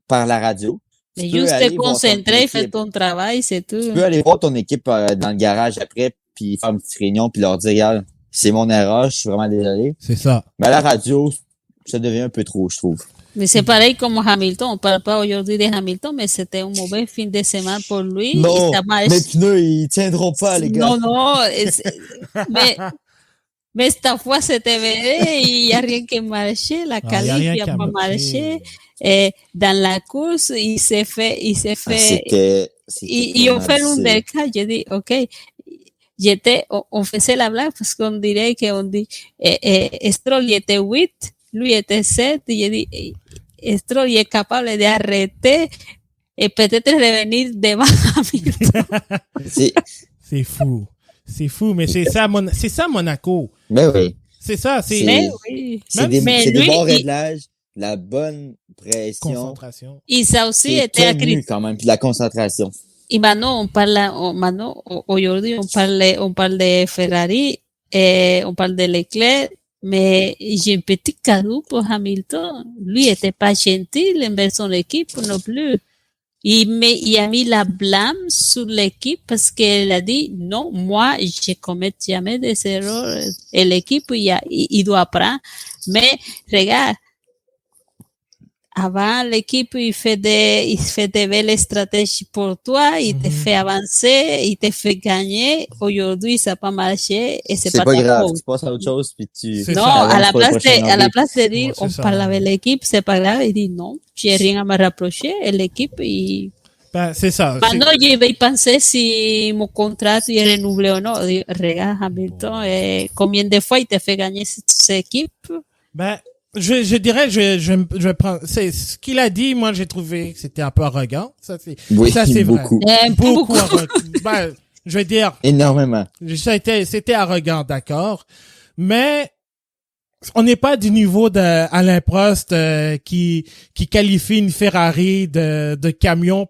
par la radio. Mais juste te concentrer, faire ton travail, c'est tout. Tu peux aller voir ton équipe dans le garage après, puis faire une petite réunion, puis leur dire, regarde, c'est mon erreur, je suis vraiment désolé. C'est ça. Mais à la radio, ça devient un peu trop, je trouve. Mais c'est pareil comme Hamilton. On parle pas aujourd'hui de Hamilton, mais c'était un mauvais fin de semaine pour lui. Non, mes pneus, ils tiendront pas, les gars. Non. Mais cette fois, c'était vrai. Il y a rien qui marchait. La qualif, il a pas marché. Et dans la course, il s'est fait. Ils ont fait un décalage. J'ai dit, OK. On faisait la blague parce qu'on dirait qu'on dit, Stroll il était 8, lui était 7. Et j'ai dit, Stroll il est capable d'arrêter et peut-être revenir devant Hamilton. C'est fou. C'est fou, mais c'est ça Monaco. Ben oui. C'est ça, c'est des bons réglages, la bonne pression. Concentration. Et ça aussi était accru quand même, puis la concentration. Et maintenant, aujourd'hui, on parle de Ferrari et on parle de Leclerc, mais j'ai un petit cadeau pour Hamilton. Lui était pas gentil envers son équipe non plus. Il a mis la blâme sur l'équipe parce qu'elle a dit non, moi, je commets jamais des erreurs. Et l'équipe, il doit apprendre. Mais regarde, avant l'équipe, il fait des belles stratégies pour toi, il te fait avancer, il te fait gagner. Aujourd'hui, ça n'a pas marché et c'est pas grave. Tu passes à autre chose puis tu. Non, à la place de dire, on parle avec l'équipe, c'est pas grave. Il dit non, j'ai rien à me rapprocher. Et l'équipe, c'est ça. Maintenant, je vais penser si mon contrat est renouvelé ou non. Regarde, Hamilton, combien de fois il te fait gagner cette équipe? Je dirais, je vais prendre, c'est ce qu'il a dit, moi, j'ai trouvé que c'était un peu arrogant. Ça, c'est beaucoup. Vrai. Beaucoup arrogant. Je veux dire. Énormément. C'était arrogant, d'accord. Mais, on n'est pas du niveau d'Alain Prost, qui qualifie une Ferrari de camion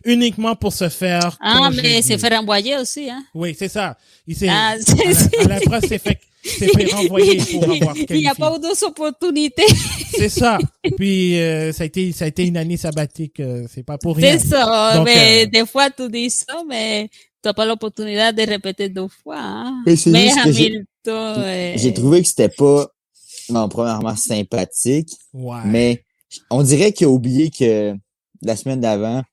uniquement pour se faire. Mais c'est fait renvoyer aussi, hein. Oui, c'est ça. Alain Prost s'est fait renvoyer pour avoir qualifié. Il n'y a pas d'autres opportunités. C'est ça. Puis ça a été une année sabbatique, c'est pas pour rien. C'est ça. Donc, mais des fois tu dis ça, mais tu n'as pas l'opportunité de répéter 2 fois. Hein? Mais Hamilton, j'ai trouvé que c'était pas premièrement sympathique, mais on dirait qu'il a oublié que la semaine d'avant.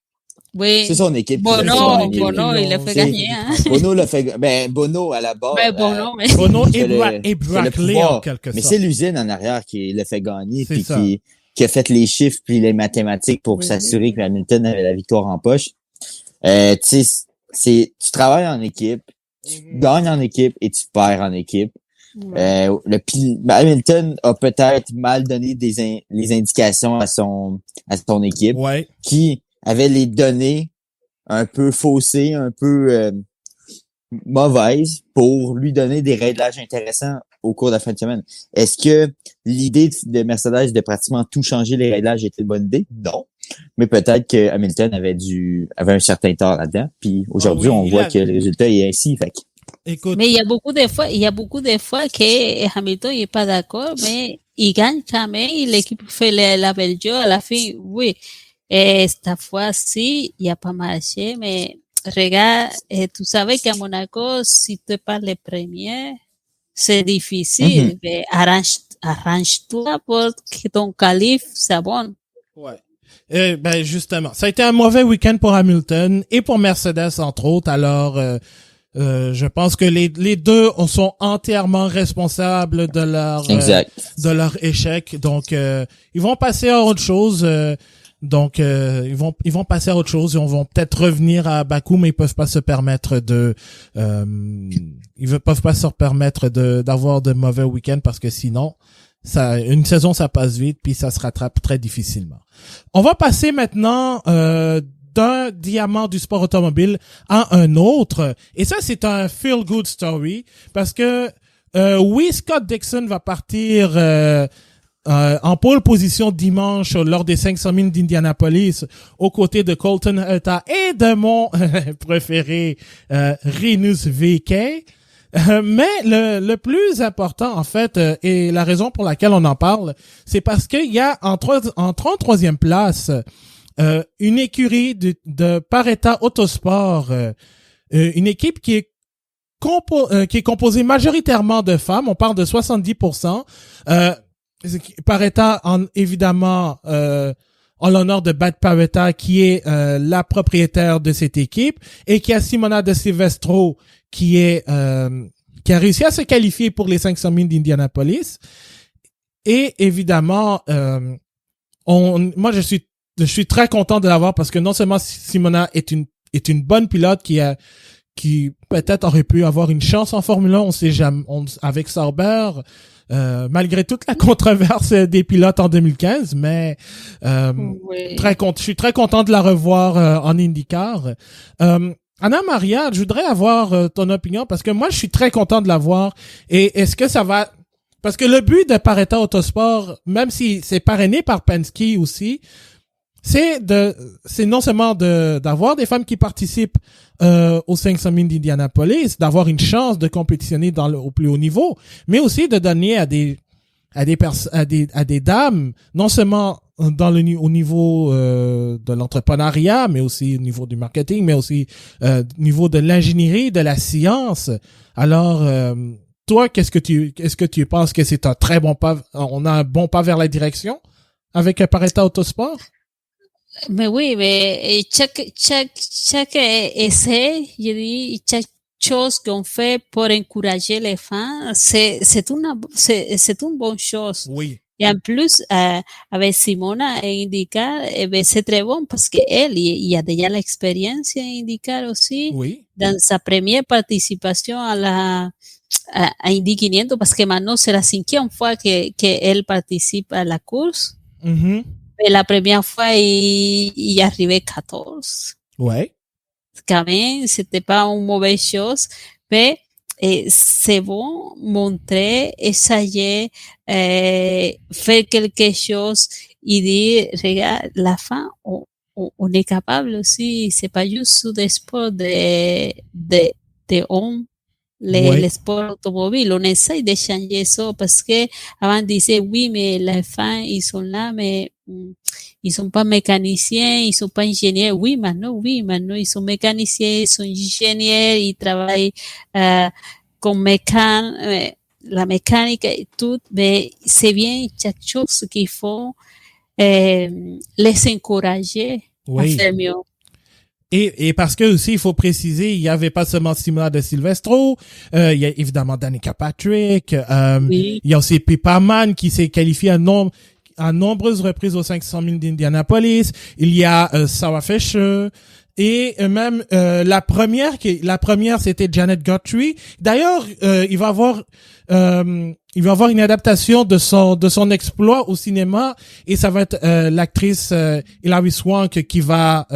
Oui. C'est son équipe. Bono, il l'a fait gagner, hein. Bono l'a fait, Bono à la base. Bono et Brackley, en quelque sorte. Mais c'est l'usine en arrière qui l'a fait gagner, puis qui a fait les chiffres puis les mathématiques pour s'assurer que Hamilton avait la victoire en poche. Tu sais, tu travailles en équipe, tu gagnes en équipe et tu perds en équipe. Hamilton a peut-être mal donné les indications à son équipe, qui avait les données un peu faussées, un peu mauvaises pour lui donner des réglages intéressants au cours de la fin de semaine. Est-ce que l'idée de Mercedes de pratiquement tout changer les réglages était une bonne idée? Non. Mais peut-être que Hamilton avait un certain tort là-dedans. Puis aujourd'hui, on voit que le résultat est ainsi. Fait. Écoute. Mais il y a beaucoup de fois que Hamilton n'est pas d'accord, mais il gagne quand même. L'équipe fait la belle jeu à la fin. Oui. Et cette fois-ci, il n'y a pas marché, mais regarde, tu savais qu'à Monaco, si tu n'es pas le premier, c'est difficile. Mais arrange-toi pour que ton qualif s'abonne. Ouais. Ben justement, ça a été un mauvais week-end pour Hamilton et pour Mercedes entre autres. Alors, je pense que les deux sont entièrement responsables de leur échec. Donc, ils vont passer à autre chose. Donc, ils vont passer à autre chose et on va peut-être revenir à Bakou, mais ils peuvent pas se permettre d'avoir de mauvais week-ends parce que sinon, une saison, ça passe vite puis ça se rattrape très difficilement. On va passer maintenant, d'un diamant du sport automobile à un autre. Et ça, c'est un feel-good story parce que, oui, Scott Dixon va partir, en pole position dimanche lors des 500 000 d'Indianapolis aux côtés de Colton Herta et de mon préféré Rinus VeeKay. Mais le plus important en fait et la raison pour laquelle on en parle, c'est parce qu'il y a en 33e place une écurie de Paretta Autosport, une équipe qui est composée majoritairement de femmes, on parle de 70%. Paretta, évidemment, en l'honneur de Bat Paretta, qui est la propriétaire de cette équipe, et qui a Simona De Silvestro, qui a réussi à se qualifier pour les 500 000 d'Indianapolis. Et évidemment, moi je suis très content de l'avoir parce que non seulement Simona est une bonne pilote qui peut-être aurait pu avoir une chance en Formule 1, on sait jamais, avec Sauber. Malgré toute la controverse des pilotes en 2015, mais Oui. je suis très content de la revoir en IndyCar. Anna Maria, je voudrais avoir ton opinion parce que moi je suis très content de la voir. Et est-ce que ça va, parce que le but de Paretta Autosport, même si c'est parrainé par Penske aussi, c'est non seulement d'avoir des femmes qui participent aux 500 000 d'Indianapolis, d'avoir une chance de compétitionner au plus haut niveau, mais aussi de donner à des dames, non seulement au niveau de l'entrepreneuriat, mais aussi au niveau du marketing, mais aussi au niveau de l'ingénierie, de la science. Alors, toi, est-ce que tu penses que c'est un très bon pas, on a un bon pas vers la direction avec Paretta Autosport? Mais oui, mais chaque essai, je dis, chaque chose qu'on fait pour encourager les femmes, c'est une bonne chose. Oui. Et en plus, avec Simona et IndyCar, c'est très bon parce que il y a déjà l'expérience en IndyCar aussi. Oui. Dans sa première participation à Indy 500, parce que maintenant c'est la 5e fois que elle participe à la course. Mm-hmm. Et la première fois, il arrivait 14. Ouais. Quand même, c'était pas une mauvaise chose, mais c'est bon montrer, essayer, faire quelque chose et dire, regarde, la fin, on est capable aussi, c'est pas juste des sports de hommes. Les sports automobiles, on essaye de changer ça parce que avant on disait oui, mais les femmes, ils sont là, mais ils sont pas mécaniciens, ils sont pas ingénieurs. Oui, maintenant, ils sont mécaniciens, ils sont ingénieurs, ils travaillent comme la mécanique et tout, mais c'est bien chaque chose qu'il faut les encourager à faire mieux. Et parce que aussi, il faut préciser, il y avait pas seulement Simona De Silvestro, il y a évidemment Danica Patrick, il y a aussi Pippa Mann qui s'est qualifiée à nombreuses reprises aux 500 000 d'Indianapolis, il y a Sarah Fisher, et même la première c'était Janet Guthrie. D'ailleurs, il va avoir une adaptation de son exploit au cinéma et ça va être l'actrice Hilary Swank qui va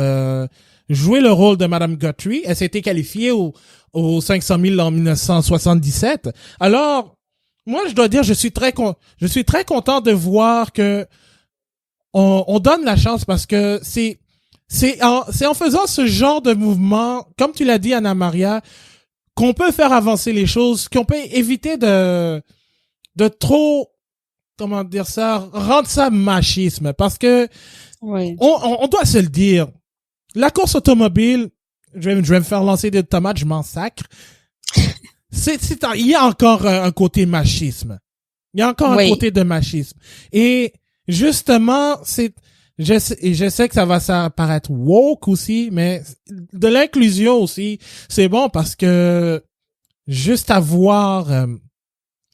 jouer le rôle de Madame Guthrie. Elle s'était qualifiée aux 500 000 en 1977. Alors, moi, je dois dire, je suis très content de voir que on donne la chance parce que c'est en faisant ce genre de mouvement, comme tu l'as dit, Anna Maria, qu'on peut faire avancer les choses, qu'on peut éviter de trop, comment dire ça, rendre ça machisme, parce que on doit se le dire. La course automobile, je vais me faire lancer des tomates, je m'en sacre. Il y a encore un côté machisme. Il y a encore un Oui. côté de machisme. Et justement, je sais que ça va paraître woke aussi, mais de l'inclusion aussi, c'est bon parce que juste à voir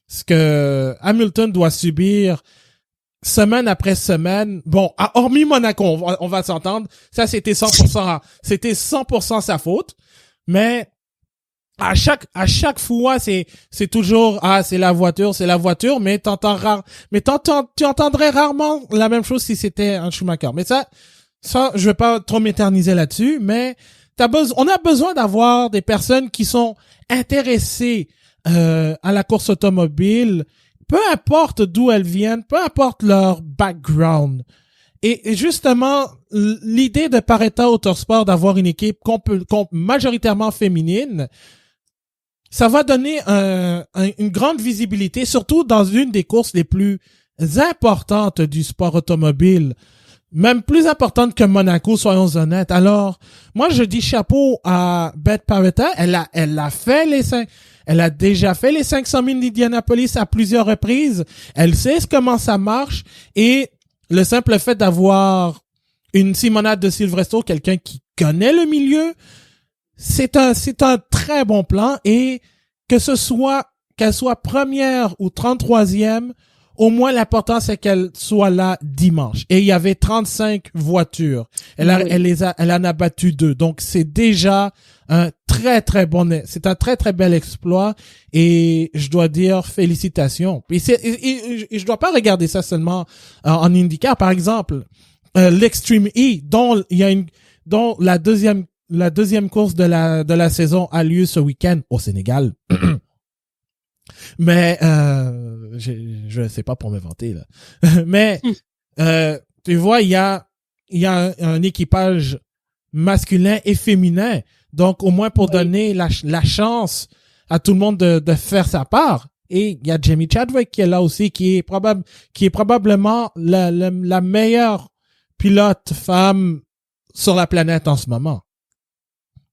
ce que Hamilton doit subir semaine après semaine. Bon, hormis Monaco, on va s'entendre. Ça, c'était 100% sa faute. Mais à chaque fois, c'est toujours, c'est la voiture, mais tu entendrais rarement la même chose si c'était un Schumacher. Mais ça, je vais pas trop m'éterniser là-dessus, mais on a besoin d'avoir des personnes qui sont intéressées, à la course automobile, peu importe d'où elles viennent, peu importe leur background. Et justement, l'idée de Paretta Autosport d'avoir une équipe majoritairement féminine, ça va donner une grande visibilité, surtout dans une des courses les plus importantes du sport automobile, même plus importante que Monaco, soyons honnêtes. Alors, moi, je dis chapeau à Beth Paretta. Elle a déjà fait les 500 000 d'Indianapolis à plusieurs reprises. Elle sait comment ça marche. Et le simple fait d'avoir une Simona de Silverstone, quelqu'un qui connaît le milieu, c'est un très bon plan. Et qu'elle soit première ou 33e, au moins l'important c'est qu'elle soit là dimanche. Et il y avait 35 voitures. Elle en a battu 2. Donc c'est déjà c'est un très très bel exploit et je dois dire félicitations. Et je dois pas regarder ça seulement en IndyCar. Par exemple, l'Extreme E, dont la deuxième course de la saison a lieu ce week-end au Sénégal. Mais je sais pas pour me vanter là. Mais tu vois, il y a un équipage masculin et féminin. Donc au moins pour donner la chance à tout le monde de faire sa part. Et il y a Jamie Chadwick qui est là aussi, qui est probablement la meilleure pilote femme sur la planète en ce moment.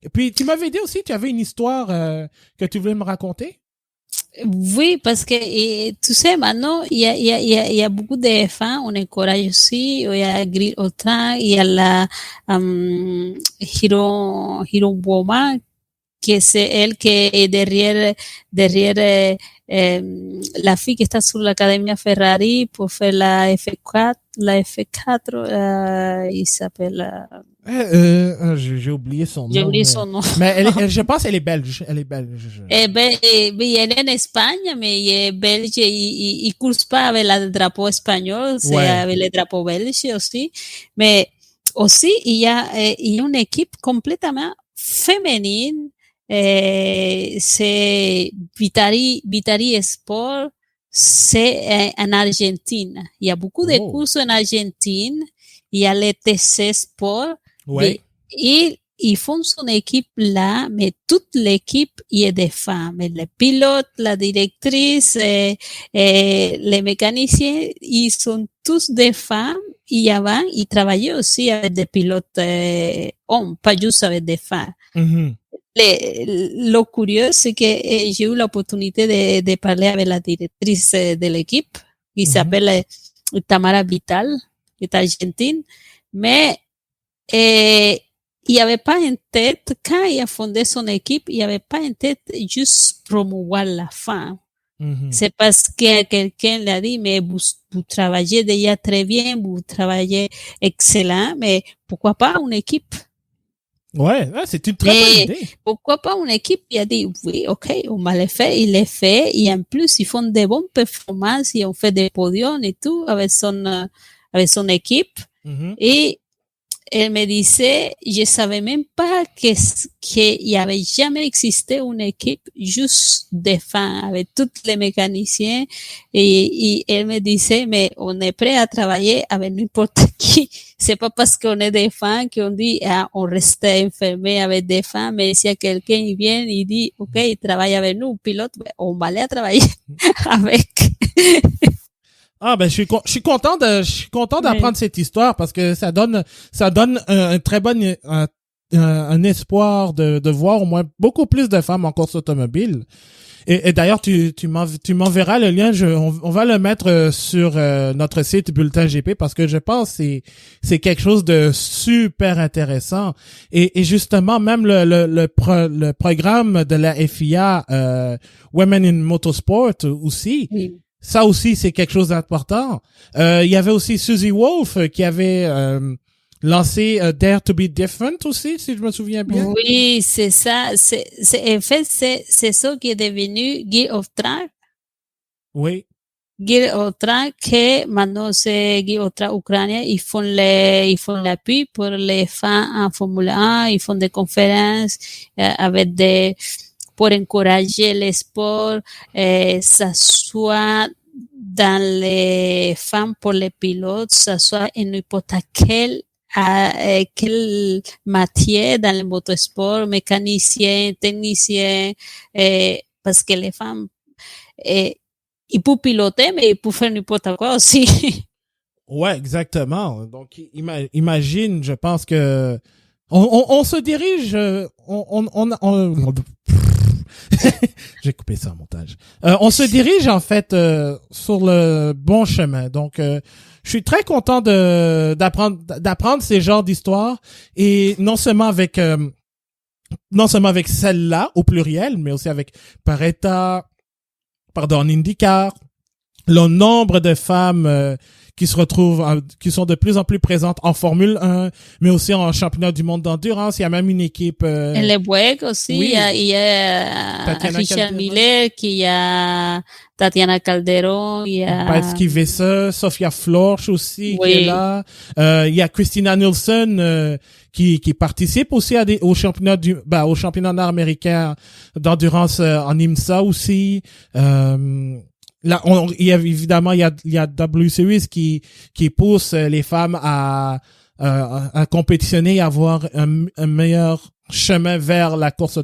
Et puis tu m'avais dit aussi, tu avais une histoire que tu voulais me raconter? Oui, parce que tu sais, maintenant, il y a beaucoup de femmes en encourage aussi. Il y a Grill Otan, il y a la Hiro Boma, que c'est elle qui est derrière la fille qui está sur l'Academia Ferrari pour faire la F4, il s'appelle... j'ai oublié son nom. J'ai oublié son nom. Mais je pense qu'elle est belge. Elle est belge. Elle est en Espagne, mais elle est belge. Il course pas avec le drapeau espagnol, c'est avec le drapeau belge aussi. Mais aussi, il y a une équipe complètement féminine. C'est Vitari Sport. C'est en Argentine. Il y a beaucoup de courses en Argentine. Il y a le TC Sport. Ouais. Et ils font son équipe là, mais toute l'équipe y est des femmes. Les pilotes, la directrice, les mécaniciens, ils sont tous des femmes. Et avant, ils travaillaient aussi avec des pilotes hommes, pas juste avec des femmes. Mm-hmm. Le curieux, c'est que j'ai eu l'opportunité de parler avec la directrice de l'équipe, qui s'appelle Tamara Vital, qui est argentine, mais il n'y avait pas en tête, quand il a fondé son équipe, il n'y avait pas en tête juste promouvoir la femme. Mm-hmm. C'est parce que quelqu'un l'a dit, mais vous travaillez déjà très bien, vous travaillez excellent, mais pourquoi pas une équipe? Ouais, c'est une très bonne idée. Pourquoi pas une équipe? Il a dit, oui, ok, on va le faire, il le fait, et en plus, ils font de bonnes performances, ils ont fait des podiums et tout avec son équipe. Mm-hmm. Et elle me disait, je savais même pas qu'il y avait jamais existé une équipe juste des femmes avec tous les mécaniciens et elle me disait, mais on est prêt à travailler avec n'importe qui. C'est pas parce qu'on est des femmes qu'on dit, on reste enfermé avec des femmes, mais si quelqu'un vient et dit, ok, il travaille avec nous, pilote, on va aller à travailler avec. Ah ben je suis content d'apprendre cette histoire parce que ça donne un très bon un espoir de voir au moins beaucoup plus de femmes en course automobile. Et d'ailleurs, tu m'enverras le lien. On va le mettre sur notre site Bulletin GP parce que je pense que c'est quelque chose de super intéressant. Et justement, même le programme de la FIA Women in Motorsport aussi. Oui. Ça aussi, c'est quelque chose d'important. Il y avait aussi Susie Wolf qui avait lancé Dare to be Different aussi, si je me souviens bien. Oui, c'est ça. En fait, c'est ça qui est devenu Guide of Track. Oui. Guide of Track, que maintenant c'est Guide of Track Ukraine. Ils font l'appui pour les femmes en Formule 1. Ils font des conférences pour encourager le sport, ça soit dans les femmes pour les pilotes, ça soit en n'importe quelle matière dans le motorsport, mécanicien, technicien, parce que les femmes, ils peuvent piloter, mais ils peuvent faire n'importe quoi aussi. Ouais, exactement. Donc, imagine, je pense que on se dirige, j'ai coupé ça en montage. On se dirige en fait sur le bon chemin. Donc, je suis très content d'apprendre ces genres d'histoires et non seulement avec celle-là au pluriel, mais aussi avec IndyCar, le nombre de femmes qui qui sont de plus en plus présentes en Formule 1, mais aussi en championnat du monde d'endurance. Il y a même une équipe... En le WEC aussi, oui. il y a Richard Miller, il y a Tatiana Calderon, il y a... Batsky Vessa, Sofia Florsch aussi, oui. qui est là. Il y a Christina Nielsen qui participe aussi au championnat au championnat nord-américain d'endurance en IMSA aussi. Là, il y a évidemment il y a W Series qui pousse les femmes à compétitionner, à avoir un meilleur chemin vers la course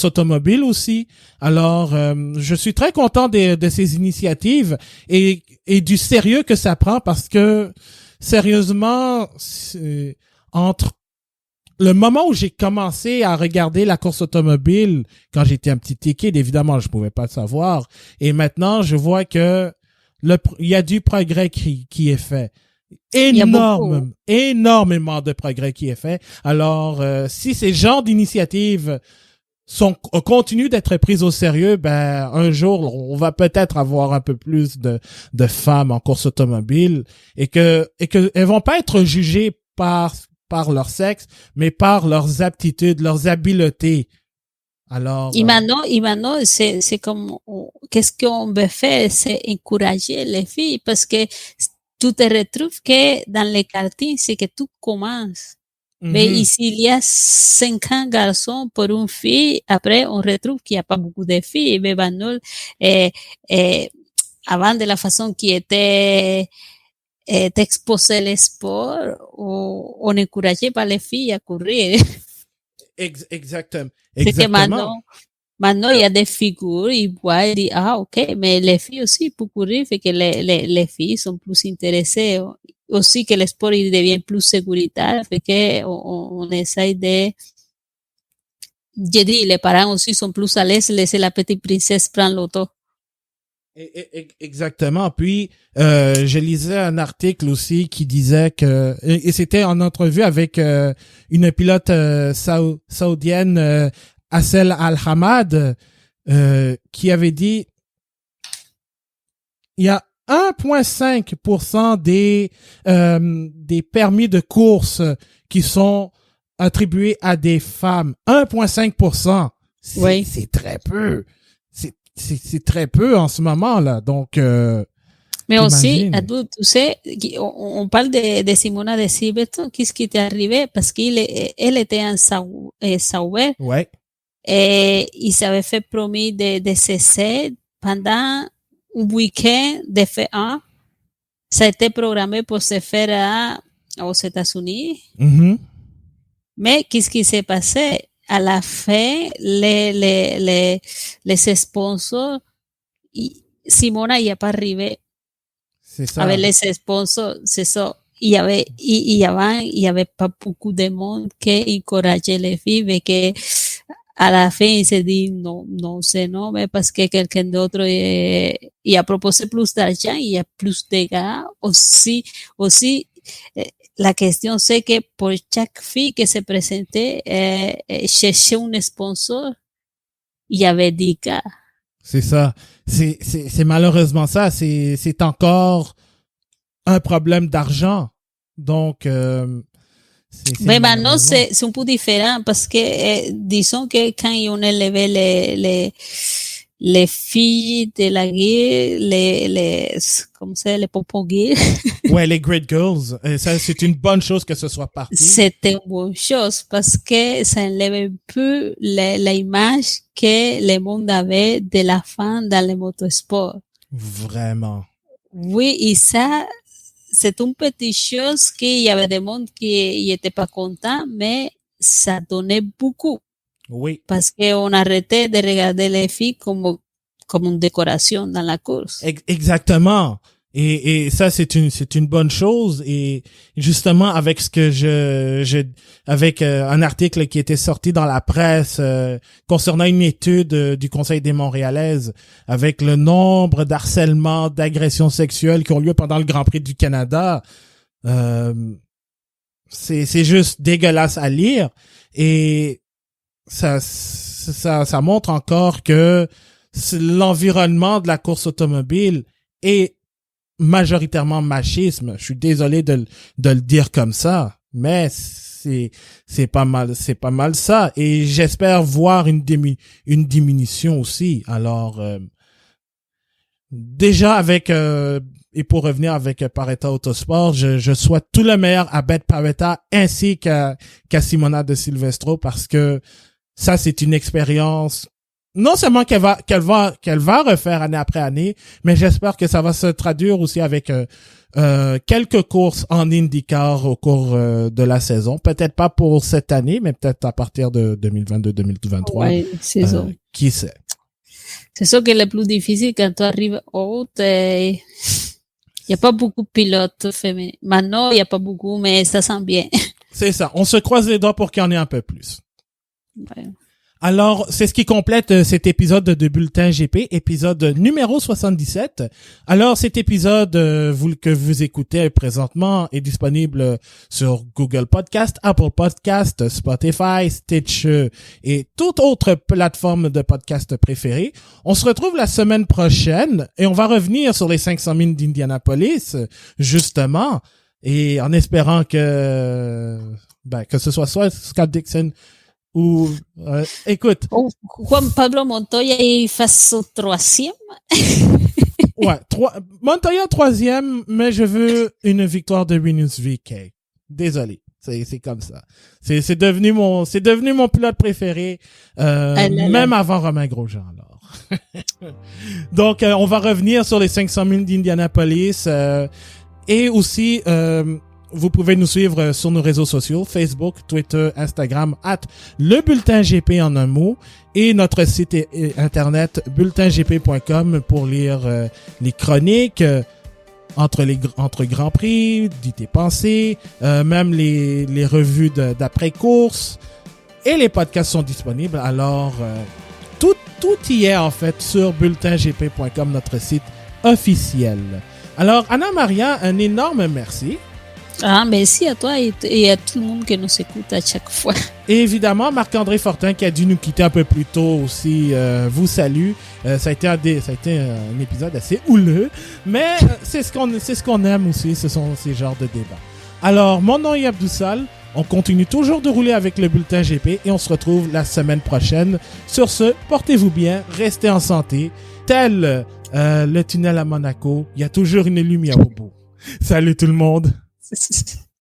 automobile aussi. Alors, je suis très content de ces initiatives et du sérieux que ça prend parce que sérieusement, entre le moment où j'ai commencé à regarder la course automobile, quand j'étais un petit kid, évidemment, je pouvais pas le savoir. Et maintenant, je vois que il y a du progrès qui est fait. Énormément de progrès qui est fait. Alors, si ces genres d'initiatives continuent d'être prises au sérieux, ben, un jour, on va peut-être avoir un peu plus de femmes en course automobile et que elles vont pas être jugées par leur sexe, mais par leurs aptitudes, leurs habiletés. Alors, maintenant, c'est comme, qu'est-ce qu'on veut faire, c'est encourager les filles, parce que tu te retrouves que dans les karting, c'est que tout commence. Mais ici, il y a 50 garçons pour une fille. Après, on retrouve qu'il n'y a pas beaucoup de filles. Mais maintenant, avant de la façon qui était d'exposer le sport, on encourageait pas les filles à courir. Exactement. C'est que maintenant, il y a des figures, ils voient, ils disent, ok, mais les filles aussi pour courir, fait que les filles sont plus intéressées. Aussi que le sport, il devient plus sécuritaire, fait que on essaye je dis, les parents aussi sont plus à l'aise, laisser la petite princesse prendre l'auto. Exactement. Puis je lisais un article aussi qui disait que et c'était en entrevue avec une pilote saoudienne, Assel Al-Hamad, qui avait dit il y a 1,5% des permis de course qui sont attribués à des femmes. 1,5%. Oui. C'est très peu. C'est très peu en ce moment là, donc. Mais aussi, tu sais, on parle de Simona de Silverstone, qu'est-ce qui t'est arrivé parce elle était en Sauber. Ouais. Et il s'avait fait promis de cesser pendant un week-end de F1. Ça a été programmé pour se faire aux États-Unis. Mm-hmm. Mais qu'est-ce qui s'est passé? À la fin, les sponsors, Simona n'y a pas arrivé. C'est ça. Avec les sponsors, c'est ça. Il y avait pas beaucoup de monde qui encourageait les filles, mais que à la fin, il s'est dit non, c'est non, mais parce que quelqu'un d'autre il a proposé plus d'argent, il y a plus de gars. Aussi, la question c'est que pour chaque fille qui se présentait, chercher un sponsor, il y avait 10 gars. C'est ça. C'est malheureusement ça. C'est encore un problème d'argent. Donc, mais maintenant, c'est un peu différent parce que, disons que quand on élevait les filles de la guerre, comme ça, les pompons gays. Ouais, les Great Girls. Et ça, c'est une bonne chose que ce soit parti. C'était une bonne chose parce que ça enlève un peu l'image que le monde avait de la femme dans le motosport. Vraiment. Oui, et ça, c'est une petite chose qu'il y avait des monde qui n'étaient pas contents, mais ça donnait beaucoup. Oui. Parce qu'on arrêtait de regarder les filles comme une décoration dans la course. Exactement. Et ça, c'est une bonne chose. Et justement, avec ce que avec un article qui était sorti dans la presse concernant une étude du Conseil des Montréalaises avec le nombre d'harcèlements, d'agressions sexuelles qui ont lieu pendant le Grand Prix du Canada, c'est juste dégueulasse à lire. Et ça montre encore que l'environnement de la course automobile est majoritairement machisme. Je suis désolé de le dire comme ça, mais c'est pas mal ça. Et j'espère voir une diminution aussi. Alors, déjà avec et pour revenir avec Paretta Autosport, je souhaite tout le meilleur à Beth Paretta ainsi qu'à Simona de Silvestro parce que ça c'est une expérience non seulement qu'elle va refaire année après année, mais j'espère que ça va se traduire aussi avec quelques courses en IndyCar au cours de la saison. Peut-être pas pour cette année, mais peut-être à partir de 2022-2023. Ouais, c'est ça. Qui sait? C'est ça qui est le plus difficile quand tu arrives haut. Il n'y a pas beaucoup de pilotes féminins. Maintenant, il n'y a pas beaucoup, mais ça sent bien. C'est ça. On se croise les doigts pour qu'il y en ait un peu plus. Ouais. Alors, c'est ce qui complète cet épisode de Bulletin GP, épisode numéro 77. Alors, cet épisode que vous écoutez présentement est disponible sur Google Podcast, Apple Podcast, Spotify, Stitcher et toute autre plateforme de podcast préférée. On se retrouve la semaine prochaine et on va revenir sur les 500 000 d'Indianapolis, justement, et en espérant que ce soit Scott Dixon ou écoute. Juan Pablo Montoya il fasse son 3e. Ouais, Montoya 3e, mais je veux une victoire de Rinus VeeKay. Désolé, c'est comme ça. C'est devenu mon pilote préféré, même avant Romain Grosjean alors. Donc on va revenir sur les 500 000 d'Indianapolis et aussi vous pouvez nous suivre sur nos réseaux sociaux, Facebook, Twitter, Instagram, @lebulletingp en un mot, et notre site internet bulletingp.com pour lire les chroniques entre Grands Prix, dit tes pensées, même les revues d'après-course, et les podcasts sont disponibles. Alors, tout y est en fait sur bulletingp.com, notre site officiel. Alors, Anna Maria, un énorme merci. Merci à toi et à tout le monde qui nous écoute à chaque fois. Et évidemment, Marc-André Fortin qui a dû nous quitter un peu plus tôt aussi vous salue. Ça a été un épisode assez houleux, mais c'est ce qu'on aime aussi, ce sont ces genres de débats. Alors, mon nom est Abdoussal, on continue toujours de rouler avec le Bulletin GP et on se retrouve la semaine prochaine. Sur ce, portez-vous bien, restez en santé. Tel le tunnel à Monaco, il y a toujours une lumière au bout. Salut tout le monde!